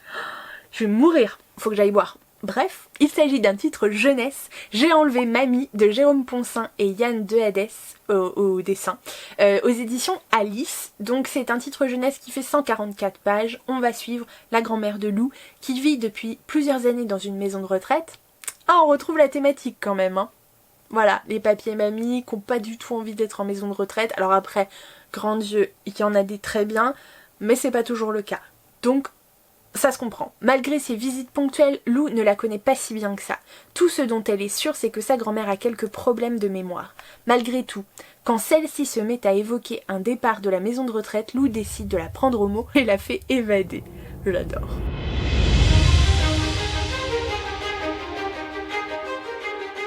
Je vais mourir. Faut que j'aille boire. Bref, il s'agit d'un titre jeunesse, J'ai enlevé Mamie de Jérôme Ponsin et Yann Dehadès au dessin, aux éditions Alice. Donc c'est un titre jeunesse qui fait 144 pages. On va suivre la grand-mère de Lou qui vit depuis plusieurs années dans une maison de retraite. Ah, on retrouve la thématique quand même, hein. Voilà, les papiers mamies qui n'ont pas du tout envie d'être en maison de retraite. Alors après, grand Dieu, il y en a des très bien, mais c'est pas toujours le cas. Donc ça se comprend. Malgré ses visites ponctuelles, Lou ne la connaît pas si bien que ça. Tout ce dont elle est sûre, c'est que sa grand-mère a quelques problèmes de mémoire. Malgré tout, quand celle-ci se met à évoquer un départ de la maison de retraite, Lou décide de la prendre au mot et la fait évader. Je l'adore.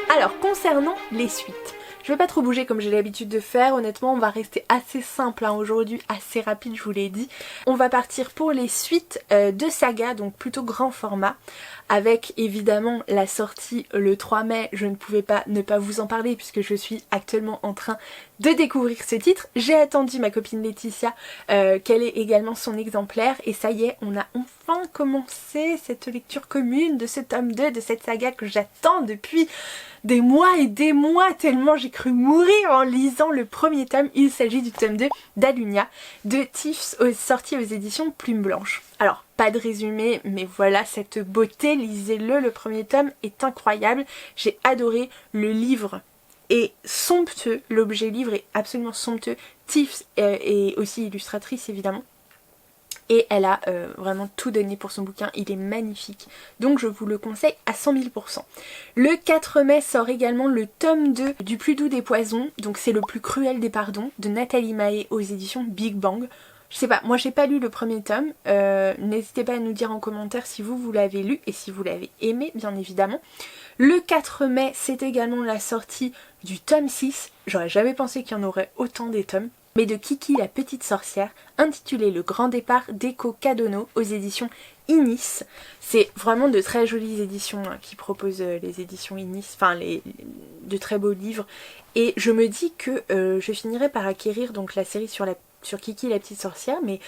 Alors, concernant les suites, je vais pas trop bouger comme j'ai l'habitude de faire, honnêtement on va rester assez simple hein, aujourd'hui, assez rapide je vous l'ai dit. On va partir pour les suites de saga, donc plutôt grand format, avec évidemment la sortie le 3 mai, je ne pouvais pas ne pas vous en parler puisque je suis actuellement en train de découvrir ce titre. J'ai attendu ma copine Laetitia qu'elle ait également son exemplaire et ça y est, on a enfin commencé cette lecture commune de ce tome 2 de cette saga que j'attends depuis des mois et des mois, tellement j'ai cru mourir en lisant le premier tome. Il s'agit du tome 2 d'Alunia de Tiff's, sorti aux éditions Plume Blanche. Alors, pas de résumé, mais voilà cette beauté, lisez-le, le premier tome est incroyable. J'ai adoré, le livre est somptueux, l'objet livre est absolument somptueux. Tiff est aussi illustratrice évidemment. Et elle a vraiment tout donné pour son bouquin, il est magnifique. Donc je vous le conseille à 100 000%. Le 4 mai sort également le tome 2 du plus doux des poisons, donc c'est le plus cruel des pardons, de Nathalie Mahé aux éditions Big Bang. Je sais pas, moi j'ai pas lu le premier tome, n'hésitez pas à nous dire en commentaire si vous l'avez lu et si vous l'avez aimé bien évidemment. Le 4 mai c'est également la sortie du tome 6, j'aurais jamais pensé qu'il y en aurait autant des tomes, mais de Kiki la petite sorcière, intitulé Le grand départ d'Eco Cadono aux éditions Inis. C'est vraiment de très jolies éditions qui proposent les éditions Inis, enfin de très beaux livres. Et je me dis que je finirai par acquérir donc la série sur Kiki la petite sorcière, mais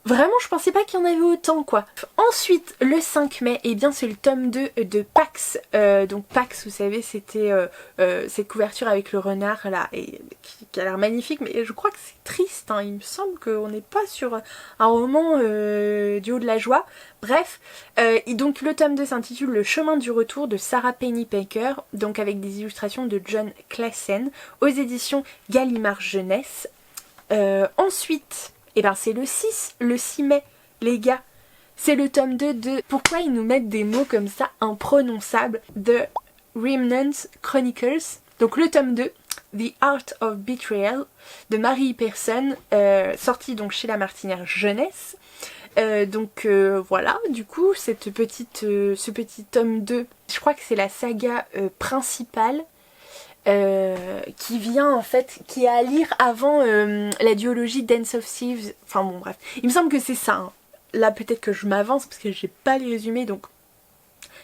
vraiment je pensais pas qu'il y en avait autant quoi. Ensuite le 5 mai, et bien c'est le tome 2 de Pax. Donc Pax vous savez c'était cette couverture avec le renard là et qui a l'air magnifique, mais je crois que c'est triste hein. Il me semble qu'on n'est pas sur un roman du haut de la joie. Bref, donc le tome 2 s'intitule Le chemin du retour de Sarah Pennypacker, donc avec des illustrations de John Classen aux éditions Gallimard Jeunesse. Ensuite et ben c'est le 6 mai les gars, c'est le tome 2 de Pourquoi ils nous mettent des mots comme ça imprononçables de Remnant Chronicles, donc le tome 2 The Art of Betrayal de Marie Persson, sorti donc chez La Martinière Jeunesse. Voilà, du coup ce petit tome 2, je crois que c'est la saga principale qui vient en fait, qui est à lire avant la duologie Dance of Thieves, enfin bon bref, il me semble que c'est ça, hein. Là peut-être que je m'avance parce que j'ai pas les résumés donc,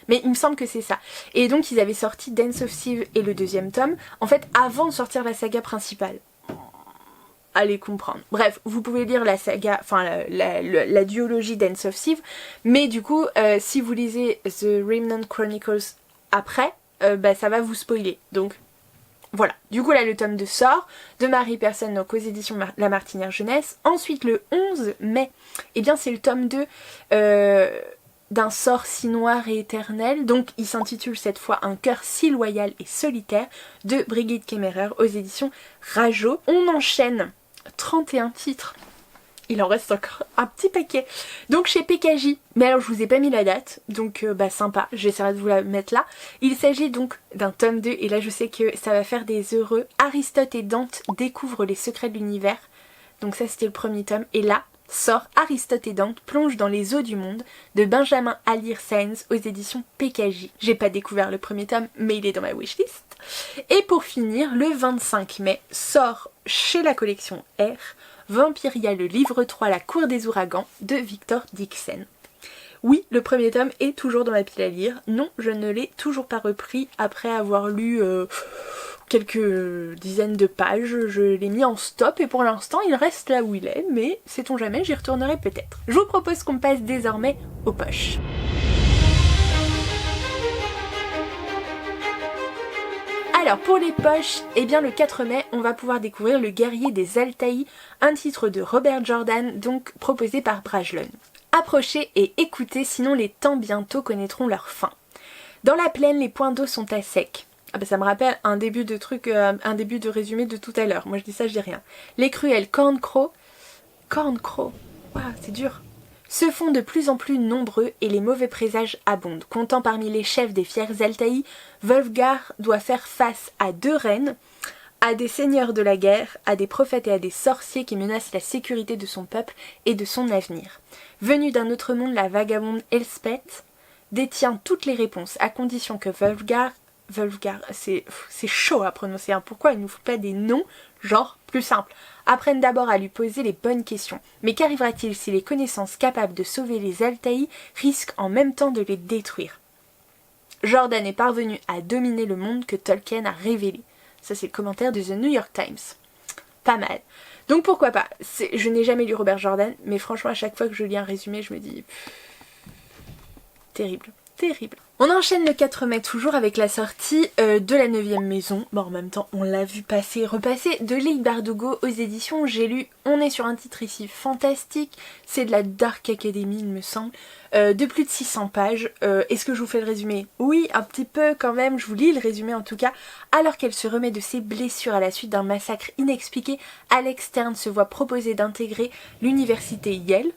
mais il me semble que c'est ça. Et donc ils avaient sorti Dance of Thieves et le deuxième tome, en fait avant de sortir la saga principale. Allez comprendre. Bref, vous pouvez lire la saga, enfin la duologie Dance of Thieves, mais du coup si vous lisez The Remnant Chronicles après, ça va vous spoiler, donc voilà, du coup là le tome 2 sort de Marie Persson donc aux éditions La Martinière Jeunesse. Ensuite le 11 mai, et bien c'est le tome 2 d'un sort si noir et éternel, donc il s'intitule cette fois Un cœur si loyal et solitaire de Brigitte Kemmerer aux éditions Rajo. On enchaîne 31 titres. Il en reste encore un petit paquet. Donc chez PKJ, mais alors je vous ai pas mis la date, donc sympa, j'essaierai de vous la mettre là. Il s'agit donc d'un tome 2, et là je sais que ça va faire des heureux. Aristote et Dante découvrent les secrets de l'univers. Donc ça c'était le premier tome, et là sort Aristote et Dante plongent dans les eaux du monde de Benjamin Alire Sainz aux éditions PKJ. J'ai pas découvert le premier tome, mais il est dans ma wishlist. Et pour finir, le 25 mai sort chez la collection R Vampiria le livre 3 La cour des ouragans de Victor Dixon. Oui, le premier tome est toujours dans ma pile à lire. Non, je ne l'ai toujours pas repris après avoir lu quelques dizaines de pages. Je l'ai mis en stop et pour l'instant il reste là où il est, mais sait-on jamais, j'y retournerai peut-être. Je vous propose qu'on passe désormais aux poches. Alors pour les poches, eh bien le 4 mai, on va pouvoir découvrir Le guerrier des Altaïs, un titre de Robert Jordan, donc proposé par Brajlon. Approchez et écoutez, sinon les temps bientôt connaîtront leur fin. Dans la plaine, les points d'eau sont à sec. Ah bah ça me rappelle un début de résumé de tout à l'heure. Moi je dis ça, je dis rien. Les cruels corncrocs, waouh c'est dur, se font de plus en plus nombreux et les mauvais présages abondent. Comptant parmi les chefs des fiers Altaïs, Wulfgar doit faire face à 2 reines, à des seigneurs de la guerre, à des prophètes et à des sorciers qui menacent la sécurité de son peuple et de son avenir. Venue d'un autre monde, la vagabonde Elspeth détient toutes les réponses, à condition que Wulfgar, c'est chaud à prononcer, hein. Pourquoi il ne nous faut pas des noms genre plus simples? Apprennent d'abord à lui poser les bonnes questions. Mais qu'arrivera-t-il si les connaissances capables de sauver les Altaïs risquent en même temps de les détruire? Jordan est parvenu à dominer le monde que Tolkien a révélé. Ça c'est le commentaire de The New York Times. pas mal. Donc pourquoi pas. Je n'ai jamais lu Robert Jordan, mais franchement à chaque fois que je lis un résumé, je me dis... terrible, terrible. On enchaîne le 4 mai toujours avec la sortie de la 9ème maison. Bon, en même temps, on l'a vu passer et repasser. De Leigh Bardugo aux éditions J'ai lu. On est sur un titre ici fantastique. C'est de la Dark Academy, il me semble. De plus de 600 pages. Est-ce que je vous fais le résumé? Oui, un petit peu quand même. Je vous lis le résumé en tout cas. Alors qu'elle se remet de ses blessures à la suite d'un massacre inexpliqué, Alex Stern se voit proposer d'intégrer l'université Yale.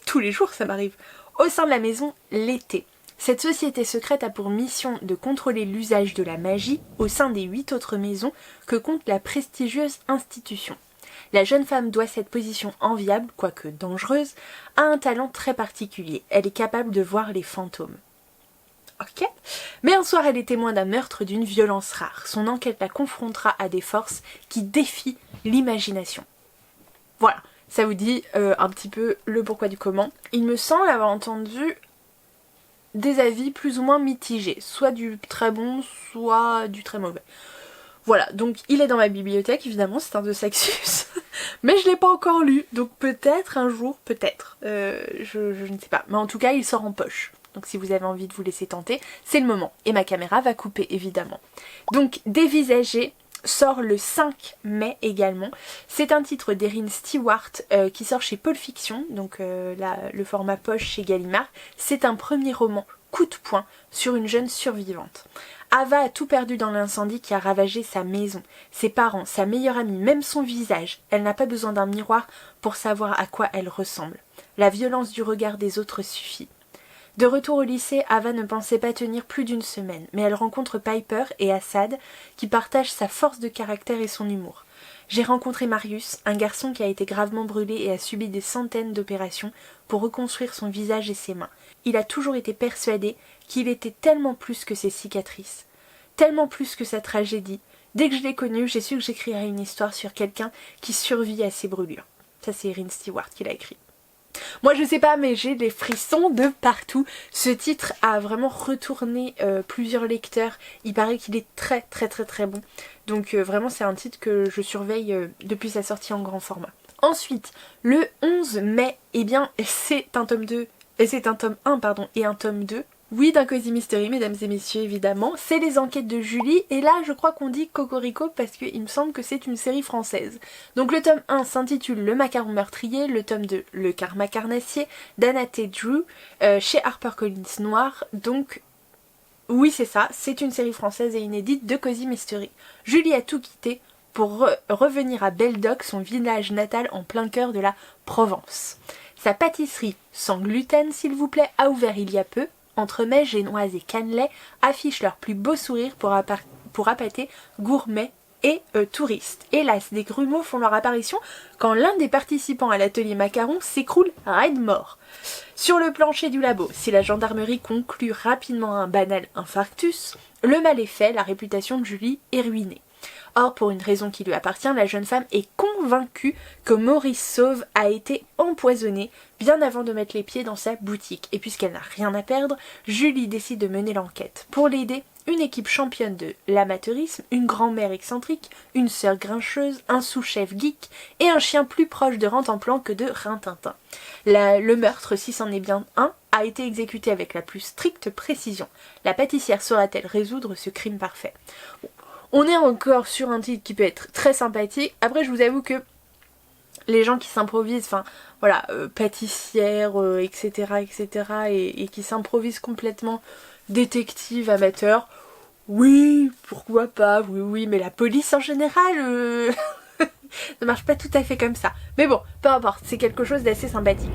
Tous les jours, ça m'arrive. Au sein de la maison, l'été. Cette société secrète a pour mission de contrôler l'usage de la magie au sein des 8 autres maisons que compte la prestigieuse institution. La jeune femme doit cette position enviable, quoique dangereuse, à un talent très particulier. Elle est capable de voir les fantômes. Ok. Mais un soir, elle est témoin d'un meurtre d'une violence rare. Son enquête la confrontera à des forces qui défient l'imagination. Voilà, ça vous dit un petit peu le pourquoi du comment. Il me semble avoir entendu des avis plus ou moins mitigés, soit du très bon, soit du très mauvais. Voilà, donc il est dans ma bibliothèque, évidemment, c'est un de Saxus, mais je l'ai pas encore lu, donc peut-être un jour, peut-être, je ne sais pas, mais en tout cas il sort en poche. Donc si vous avez envie de vous laisser tenter, c'est le moment. Et ma caméra va couper, évidemment. Donc Dévisagé sort le 5 mai également. C'est un titre d'Erin Stewart qui sort chez Pulp Fiction, donc le format poche chez Gallimard. C'est un premier roman coup de poing sur une jeune survivante. Ava a tout perdu dans l'incendie qui a ravagé sa maison, ses parents, sa meilleure amie, même son visage. Elle n'a pas besoin d'un miroir pour savoir à quoi elle ressemble. La violence du regard des autres suffit. De retour au lycée, Ava ne pensait pas tenir plus d'une semaine, mais elle rencontre Piper et Assad qui partagent sa force de caractère et son humour. J'ai rencontré Marius, un garçon qui a été gravement brûlé et a subi des centaines d'opérations pour reconstruire son visage et ses mains. Il a toujours été persuadé qu'il était tellement plus que ses cicatrices, tellement plus que sa tragédie. Dès que je l'ai connu, j'ai su que j'écrirais une histoire sur quelqu'un qui survit à ses brûlures. Ça, c'est Erin Stewart qui l'a écrit. Moi je sais pas, mais j'ai des frissons de partout. Ce titre a vraiment retourné plusieurs lecteurs. Il paraît qu'il est très très très très bon. Donc vraiment c'est un titre que je surveille depuis sa sortie en grand format. Ensuite, le 11 mai, eh bien c'est un tome 2, c'est un tome 1 pardon et un tome 2. Oui, d'un Cozy Mystery, mesdames et messieurs, évidemment. C'est les enquêtes de Julie, et là, je crois qu'on dit Cocorico parce qu'il me semble que c'est une série française. Donc le tome 1 s'intitule Le Macaron Meurtrier, le tome 2, Le Karma Carnassier, d'Anna T. Drew, chez HarperCollins Noir. Donc, oui, c'est ça, c'est une série française et inédite de Cozy Mystery. Julie a tout quitté pour revenir à Belledoc, son village natal en plein cœur de la Provence. Sa pâtisserie, sans gluten s'il vous plaît, a ouvert il y a peu. Entremets, génoises et cannelés affichent leur plus beau sourire pour appâter gourmets et touristes. Hélas, des grumeaux font leur apparition quand l'un des participants à l'atelier macaron s'écroule raide mort. Sur le plancher du labo, si la gendarmerie conclut rapidement un banal infarctus, le mal est fait, la réputation de Julie est ruinée. Or, pour une raison qui lui appartient, la jeune femme est convaincue que Maurice Sauve a été empoisonné bien avant de mettre les pieds dans sa boutique. Et puisqu'elle n'a rien à perdre, Julie décide de mener l'enquête. Pour l'aider, une équipe championne de l'amateurisme, une grand-mère excentrique, une sœur grincheuse, un sous-chef geek et un chien plus proche de Rantanplan que de Rintintin. Le meurtre, si c'en est bien un, a été exécuté avec la plus stricte précision. La pâtissière saura-t-elle résoudre ce crime parfait? Bon. On est encore sur un titre qui peut être très sympathique. Après, je vous avoue que les gens qui s'improvisent, enfin voilà, pâtissière, etc., etc., et qui s'improvisent complètement détective, amateur, oui, pourquoi pas, oui, mais la police en général, ça marche pas tout à fait comme ça. Mais bon, peu importe, c'est quelque chose d'assez sympathique.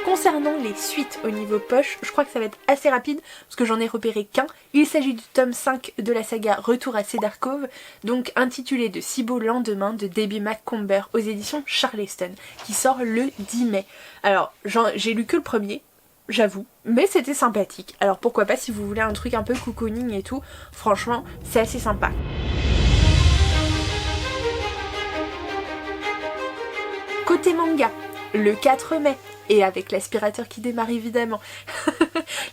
Concernant les suites au niveau poche, je crois que ça va être assez rapide parce que j'en ai repéré qu'un. Il s'agit du tome 5 de la saga Retour à Cedar Cove, donc intitulé De si beau lendemain de Debbie McComber aux éditions Charleston, qui sort le 10 mai. Alors j'ai lu que le premier, j'avoue, mais c'était sympathique. Alors pourquoi pas si vous voulez un truc un peu cocooning et tout, franchement c'est assez sympa. Côté manga, le 4 mai, et avec l'aspirateur qui démarre évidemment.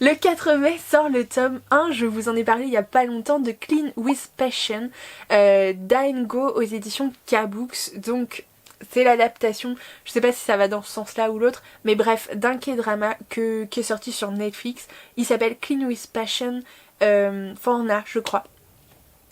Le 4 mai sort le tome 1, je vous en ai parlé il y a pas longtemps, de Clean with Passion d'Aingo aux éditions K-Books. Donc c'est l'adaptation, je sais pas si ça va dans ce sens-là ou l'autre, mais bref, d'un K-drama qui est sorti sur Netflix. Il s'appelle Clean with Passion Forna, je crois.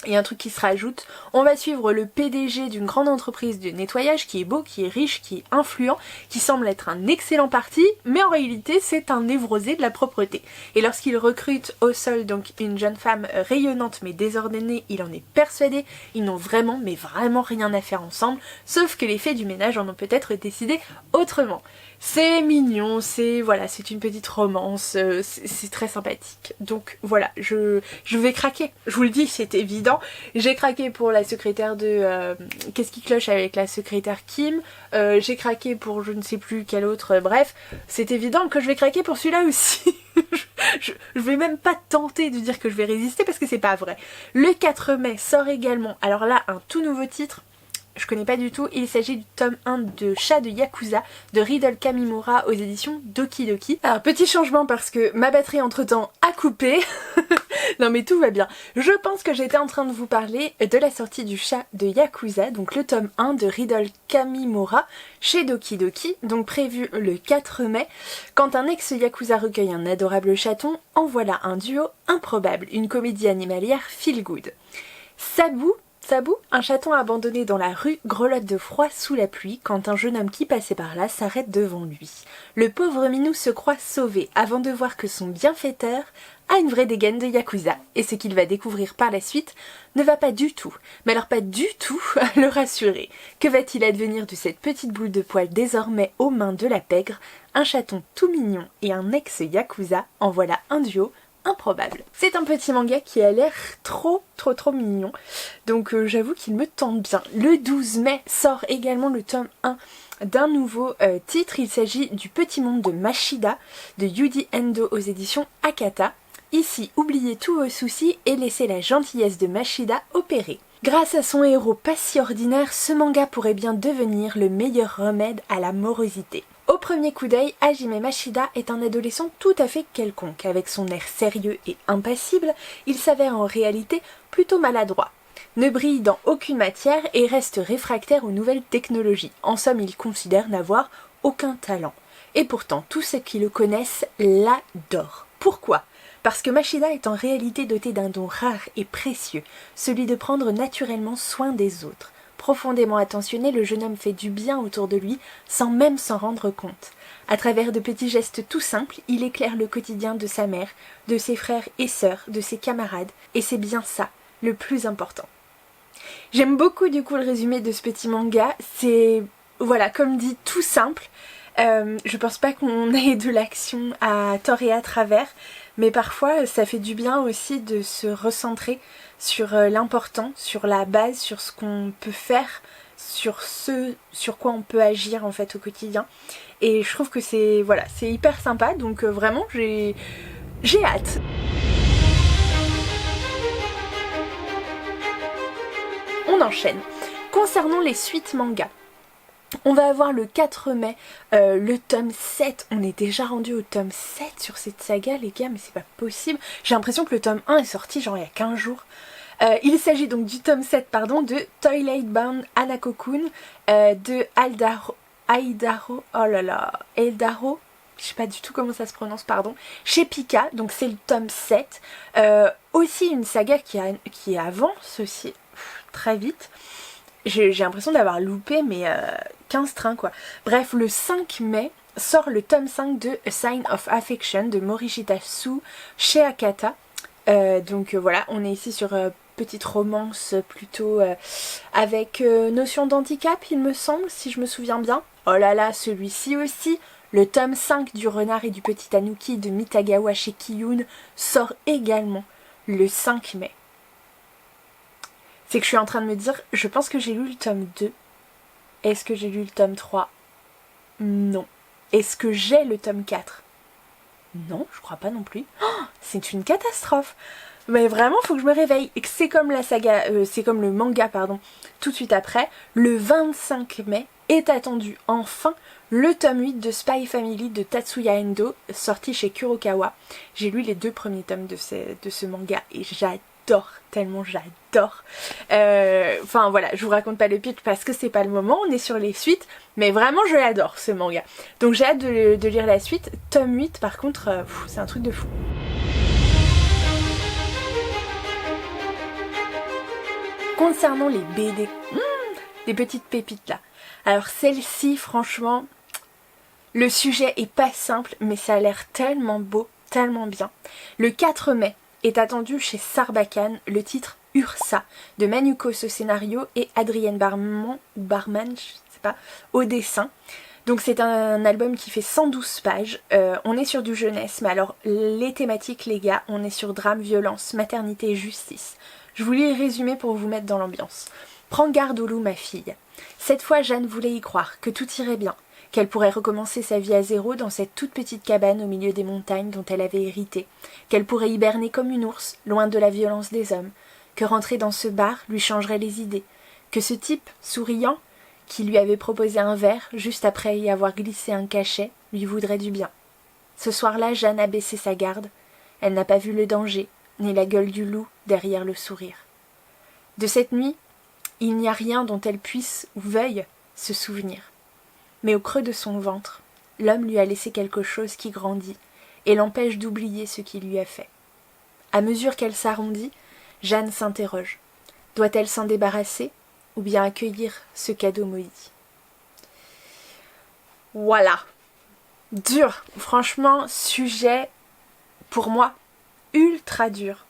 Et un truc qui se rajoute, on va suivre le PDG d'une grande entreprise de nettoyage qui est beau, qui est riche, qui est influent, qui semble être un excellent parti, mais en réalité c'est un névrosé de la propreté. Et lorsqu'il recrute au sol donc une jeune femme rayonnante mais désordonnée, il en est persuadé, ils n'ont vraiment mais vraiment rien à faire ensemble, sauf que les faits du ménage en ont peut-être décidé autrement. C'est mignon, c'est une petite romance, c'est très sympathique. Donc voilà, je vais craquer, je vous le dis, c'est évident. J'ai craqué pour la secrétaire de Qu'est-ce qui cloche avec la secrétaire Kim, j'ai craqué pour je ne sais plus quel autre, bref, c'est évident que je vais craquer pour celui-là aussi. je vais même pas tenter de dire que je vais résister parce que c'est pas vrai. Le 4 mai sort également, alors là un tout nouveau titre, je connais pas du tout, il s'agit du tome 1 de Chat de Yakuza de Riddle Kamimura aux éditions Doki Doki. Alors petit changement parce que ma batterie entre temps a coupé, non mais tout va bien. Je pense que j'étais en train de vous parler de la sortie du Chat de Yakuza, donc le tome 1 de Riddle Kamimura chez Doki Doki, donc prévu le 4 mai. Quand un ex-Yakuza recueille un adorable chaton, en voilà un duo improbable, une comédie animalière feel good. Sabu, un chaton abandonné dans la rue, grelotte de froid sous la pluie quand un jeune homme qui passait par là s'arrête devant lui. Le pauvre minou se croit sauvé avant de voir que son bienfaiteur a une vraie dégaine de Yakuza. Et ce qu'il va découvrir par la suite ne va pas du tout, mais alors pas du tout, le rassurer. Que va-t-il advenir de cette petite boule de poil désormais aux mains de la pègre? Un chaton tout mignon et un ex-Yakuza, en voilà un duo improbable. C'est un petit manga qui a l'air trop mignon, donc j'avoue qu'il me tente bien. Le 12 mai sort également le tome 1 d'un nouveau titre, il s'agit du Petit Monde de Mashida de Yuji Endo aux éditions Akata. Ici, oubliez tous vos soucis et laissez la gentillesse de Mashida opérer. Grâce à son héros pas si ordinaire, ce manga pourrait bien devenir le meilleur remède à la morosité. Au premier coup d'œil, Hajime Mashida est un adolescent tout à fait quelconque. Avec son air sérieux et impassible, il s'avère en réalité plutôt maladroit. Ne brille dans aucune matière et reste réfractaire aux nouvelles technologies. En somme, il considère n'avoir aucun talent. Et pourtant, tous ceux qui le connaissent l'adorent. Pourquoi ? Parce que Mashida est en réalité doté d'un don rare et précieux, celui de prendre naturellement soin des autres. Profondément attentionné, le jeune homme fait du bien autour de lui, sans même s'en rendre compte. À travers de petits gestes tout simples, il éclaire le quotidien de sa mère, de ses frères et sœurs, de ses camarades, et c'est bien ça, le plus important. J'aime beaucoup du coup le résumé de ce petit manga, c'est, voilà, comme dit, tout simple. Je pense pas qu'on ait de l'action à tort et à travers, mais parfois ça fait du bien aussi de se recentrer sur l'important, sur la base, sur ce qu'on peut faire, sur ce sur quoi on peut agir en fait au quotidien. Et je trouve que c'est hyper sympa, donc vraiment j'ai hâte. On enchaîne. Concernant les suites manga, on va avoir le 4 mai le tome 7. On est déjà rendu au tome 7 sur cette saga les gars, mais c'est pas possible. J'ai l'impression que le tome 1 est sorti genre il y a 15 jours. Il s'agit donc du tome 7 de Toilet Bound Hanako-kun de Eldaro, je sais pas du tout comment ça se prononce, pardon, chez Pika, donc c'est le tome 7. Aussi une saga qui avance aussi très vite. J'ai l'impression d'avoir loupé mais 15 trains quoi. Bref, le 5 mai sort le tome 5 de A Sign of Affection de Morishita Su chez Akata. Donc voilà, on est ici sur petite romance plutôt avec notion d'handicap il me semble, si je me souviens bien. Oh là là, celui-ci aussi, le tome 5 du renard et du petit tanuki de Mitagawa chez Kiyun sort également le 5 mai. C'est que je suis en train de me dire, je pense que j'ai lu le tome 2. Est-ce que j'ai lu le tome 3? Non. Est-ce que j'ai le tome 4? Non, je crois pas non plus. Oh, c'est une catastrophe. Mais vraiment, faut que je me réveille. C'est comme la saga, c'est comme le manga, pardon. Tout de suite après, le 25 mai, est attendu enfin le tome 8 de Spy Family de Tatsuya Endo, sorti chez Kurokawa. J'ai lu les 2 premiers tomes de ce manga et j'adore, tellement j'adore. Enfin voilà, je vous raconte pas le pitch parce que c'est pas le moment, on est sur les suites, mais vraiment je l'adore ce manga. Donc j'ai hâte de lire la suite. Tome 8 par contre, c'est un truc de fou. Concernant les BD, des petites pépites là. Alors celle-ci, franchement, le sujet est pas simple, mais ça a l'air tellement beau, tellement bien. Le 4 mai est attendu chez Sarbacane le titre Ursa de Manukos au scénario et Adrienne Barman, je sais pas, au dessin. Donc c'est un album qui fait 112 pages, on est sur du jeunesse, mais alors les thématiques les gars, on est sur drame, violence, maternité et justice. Je vous lis le résumé pour vous mettre dans l'ambiance. Prends garde au loup ma fille. Cette fois Jeanne voulait y croire, que tout irait bien, qu'elle pourrait recommencer sa vie à zéro dans cette toute petite cabane au milieu des montagnes dont elle avait hérité, qu'elle pourrait hiberner comme une ours, loin de la violence des hommes, que rentrer dans ce bar lui changerait les idées, que ce type, souriant, qui lui avait proposé un verre juste après y avoir glissé un cachet, lui voudrait du bien. Ce soir-là, Jeanne a baissé sa garde. Elle n'a pas vu le danger, ni la gueule du loup derrière le sourire. De cette nuit, il n'y a rien dont elle puisse ou veuille se souvenir. Mais au creux de son ventre, l'homme lui a laissé quelque chose qui grandit et l'empêche d'oublier ce qu'il lui a fait. À mesure qu'elle s'arrondit, Jeanne s'interroge. Doit-elle s'en débarrasser ou bien accueillir ce cadeau maudit? Voilà. Dur. Franchement, sujet, pour moi, ultra dur.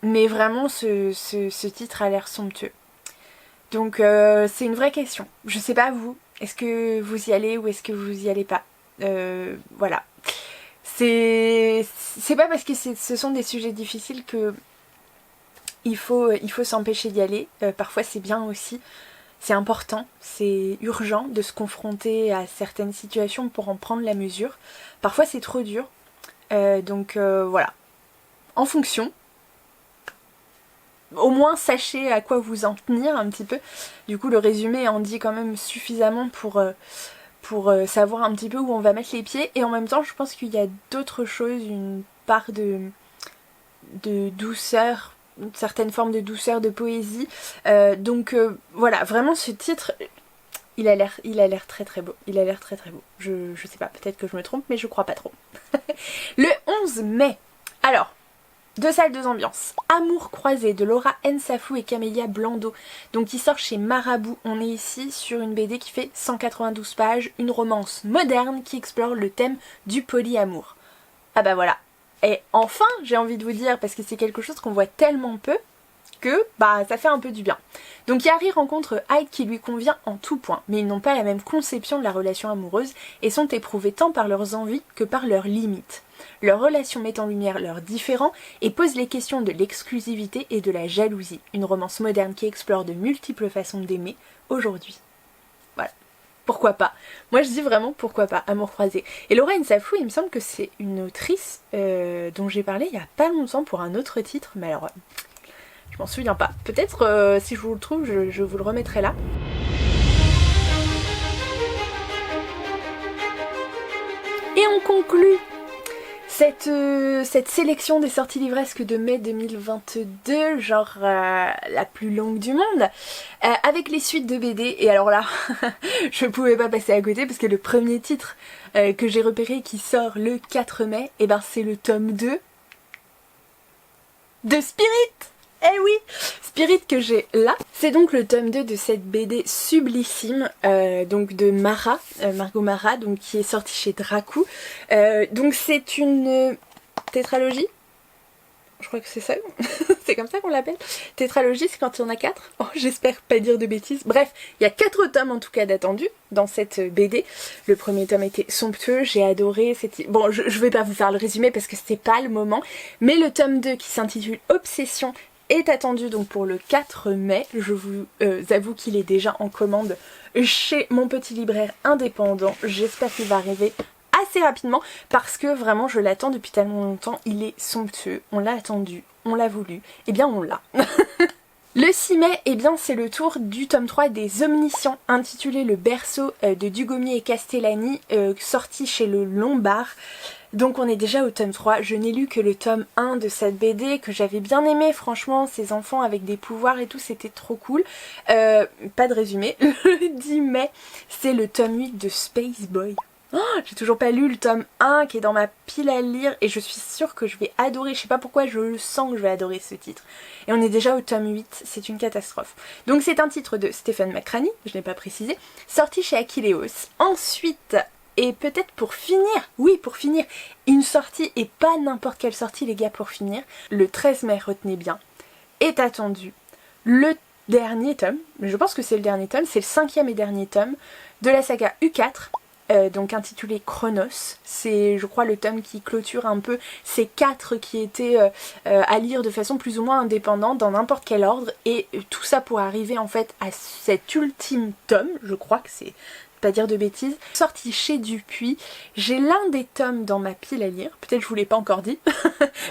Mais vraiment, ce titre a l'air somptueux. Donc c'est une vraie question. Je sais pas vous, est-ce que vous y allez ou est-ce que vous y allez pas? Voilà. C'est pas parce que ce sont des sujets difficiles que il faut s'empêcher d'y aller. Parfois c'est bien aussi, c'est important, c'est urgent de se confronter à certaines situations pour en prendre la mesure. Parfois c'est trop dur. Donc voilà. En fonction. Au moins sachez à quoi vous en tenir un petit peu. Du coup le résumé en dit quand même suffisamment pour savoir un petit peu où on va mettre les pieds. Et en même temps je pense qu'il y a d'autres choses, une part de douceur, une certaine forme de douceur, de poésie. Donc voilà, vraiment ce titre, il a l'air très très beau. Il a l'air très très beau. Je sais pas, peut-être que je me trompe, mais je crois pas trop. Le 11 mai. Alors, 2 salles, 2 ambiances. Amour croisé de Laura Nsafou et Camélia Blando. Donc qui sort chez Marabout. On est ici sur une BD qui fait 192 pages. Une romance moderne qui explore le thème du polyamour. Ah bah voilà. Et enfin, j'ai envie de vous dire, parce que c'est quelque chose qu'on voit tellement peu, que bah ça fait un peu du bien. Donc Yari rencontre Hyde qui lui convient en tout point, mais ils n'ont pas la même conception de la relation amoureuse et sont éprouvés tant par leurs envies que par leurs limites. Leur relation met en lumière leurs différends et pose les questions de l'exclusivité et de la jalousie. Une romance moderne qui explore de multiples façons d'aimer aujourd'hui. Voilà. Pourquoi pas? Moi je dis vraiment pourquoi pas, Amour croisé. Et Laura Nsafou, il me semble que c'est une autrice dont j'ai parlé il y a pas longtemps pour un autre titre, mais alors je m'en souviens pas. Peut-être si je vous le trouve, je vous le remettrai là. Et on conclut cette sélection des sorties livresques de mai 2022, genre la plus longue du monde, avec les suites de BD. Et alors là, je pouvais pas passer à côté parce que le premier titre que j'ai repéré qui sort le 4 mai, et ben c'est le tome 2 de Spirit. Eh oui, Spirit que j'ai là, c'est donc le tome 2 de cette BD sublissime, donc de Mara, Margot Mara, donc qui est sortie chez Dracu. Donc c'est une tétralogie, je crois que c'est ça, c'est comme ça qu'on l'appelle. Tétralogie, c'est quand il y en a 4. Oh, j'espère pas dire de bêtises. Bref, il y a 4 tomes en tout cas d'attendus dans cette BD. Le premier tome était somptueux, j'ai adoré. Bon, je vais pas vous faire le résumé parce que c'est pas le moment, mais le tome 2 qui s'intitule Obsession est attendu donc pour le 4 mai. Je vous avoue qu'il est déjà en commande chez mon petit libraire indépendant. J'espère qu'il va arriver assez rapidement parce que vraiment je l'attends depuis tellement longtemps. Il est somptueux, on l'a attendu, on l'a voulu, et bien on l'a. Le 6 mai, eh bien c'est le tour du tome 3 des Omniscients, intitulé Le berceau de Dugommier et Castellani, sorti chez le Lombard. Donc on est déjà au tome 3, je n'ai lu que le tome 1 de cette BD que j'avais bien aimé, franchement, ces enfants avec des pouvoirs et tout, c'était trop cool. Pas de résumé, le 10 mai, c'est le tome 8 de Space Boy. Oh, j'ai toujours pas lu le tome 1 qui est dans ma pile à lire et je suis sûre que je vais adorer, je sais pas pourquoi je le sens que je vais adorer ce titre. Et on est déjà au tome 8, c'est une catastrophe. Donc c'est un titre de Stephen McCranie, je l'ai pas précisé, sorti chez Achilleos. Ensuite, et peut-être pour finir, oui pour finir, une sortie et pas n'importe quelle sortie les gars pour finir, le 13 mai, retenez bien, est attendu le dernier tome, je pense que c'est le dernier tome, c'est le 5e et dernier tome de la saga U4, donc intitulé Chronos. C'est je crois le tome qui clôture un peu ces 4 qui étaient à lire de façon plus ou moins indépendante dans n'importe quel ordre, et tout ça pour arriver en fait à cet ultime tome, je crois que c'est pas dire de bêtises, sorti chez Dupuis. J'ai l'un des tomes dans ma pile à lire, peut-être je vous l'ai pas encore dit,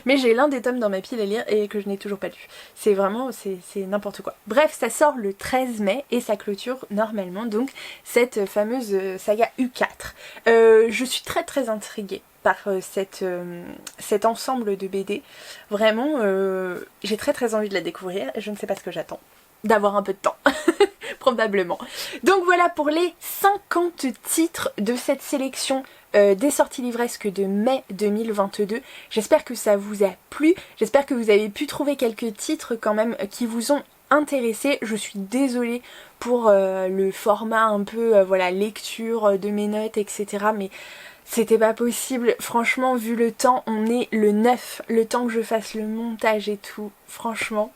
mais j'ai l'un des tomes dans ma pile à lire et que je n'ai toujours pas lu. C'est vraiment, c'est n'importe quoi. Bref, ça sort le 13 mai et ça clôture normalement donc cette fameuse saga U4. Je suis très intriguée par cet ensemble de BD. Vraiment, j'ai très envie de la découvrir et je ne sais pas ce que j'attends. D'avoir un peu de temps. Probablement. Donc voilà pour les 50 titres de cette sélection des sorties livresques de mai 2022. J'espère que ça vous a plu, j'espère que vous avez pu trouver quelques titres quand même qui vous ont intéressé. Je suis désolée pour le format un peu voilà, lecture de mes notes, etc. Mais c'était pas possible, franchement vu le temps, on est le 9, le temps que je fasse le montage et tout, franchement,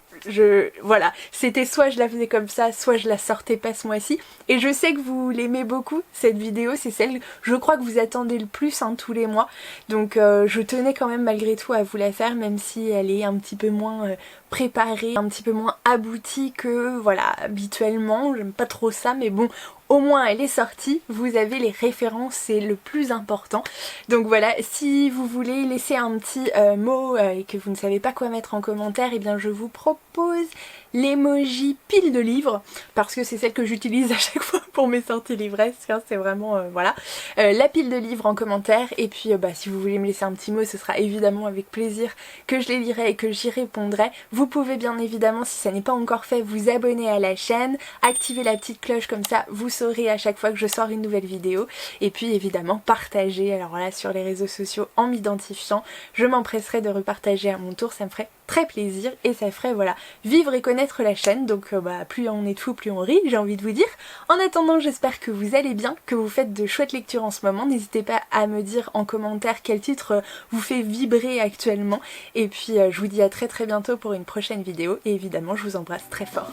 voilà, c'était soit je la faisais comme ça, soit je la sortais pas ce mois-ci, et je sais que vous l'aimez beaucoup, cette vidéo, c'est celle, je crois que vous attendez le plus hein, tous les mois, donc je tenais quand même malgré tout à vous la faire, même si elle est un petit peu moins préparée, un petit peu moins aboutie que, voilà, habituellement, j'aime pas trop ça, mais bon, au moins elle est sortie, vous avez les références, c'est le plus important. Donc voilà, si vous voulez laisser un petit mot et que vous ne savez pas quoi mettre en commentaire, eh bien je vous propose l'emoji pile de livres, parce que c'est celle que j'utilise à chaque fois pour mes sorties livresques, hein, c'est vraiment, voilà. La pile de livres en commentaire, et puis si vous voulez me laisser un petit mot, ce sera évidemment avec plaisir que je les lirai et que j'y répondrai. Vous pouvez bien évidemment, si ça n'est pas encore fait, vous abonner à la chaîne, activer la petite cloche, comme ça vous saurez à chaque fois que je sors une nouvelle vidéo, et puis évidemment partager, alors là sur les réseaux sociaux en m'identifiant, je m'empresserai de repartager à mon tour, ça me ferait très plaisir et ça ferait voilà vivre et connaître la chaîne, donc plus on est de fous plus on rit, j'ai envie de vous dire. En attendant, j'espère que vous allez bien, que vous faites de chouettes lectures en ce moment, n'hésitez pas à me dire en commentaire quel titre vous fait vibrer actuellement, et puis je vous dis à très bientôt pour une prochaine vidéo, et évidemment je vous embrasse très fort.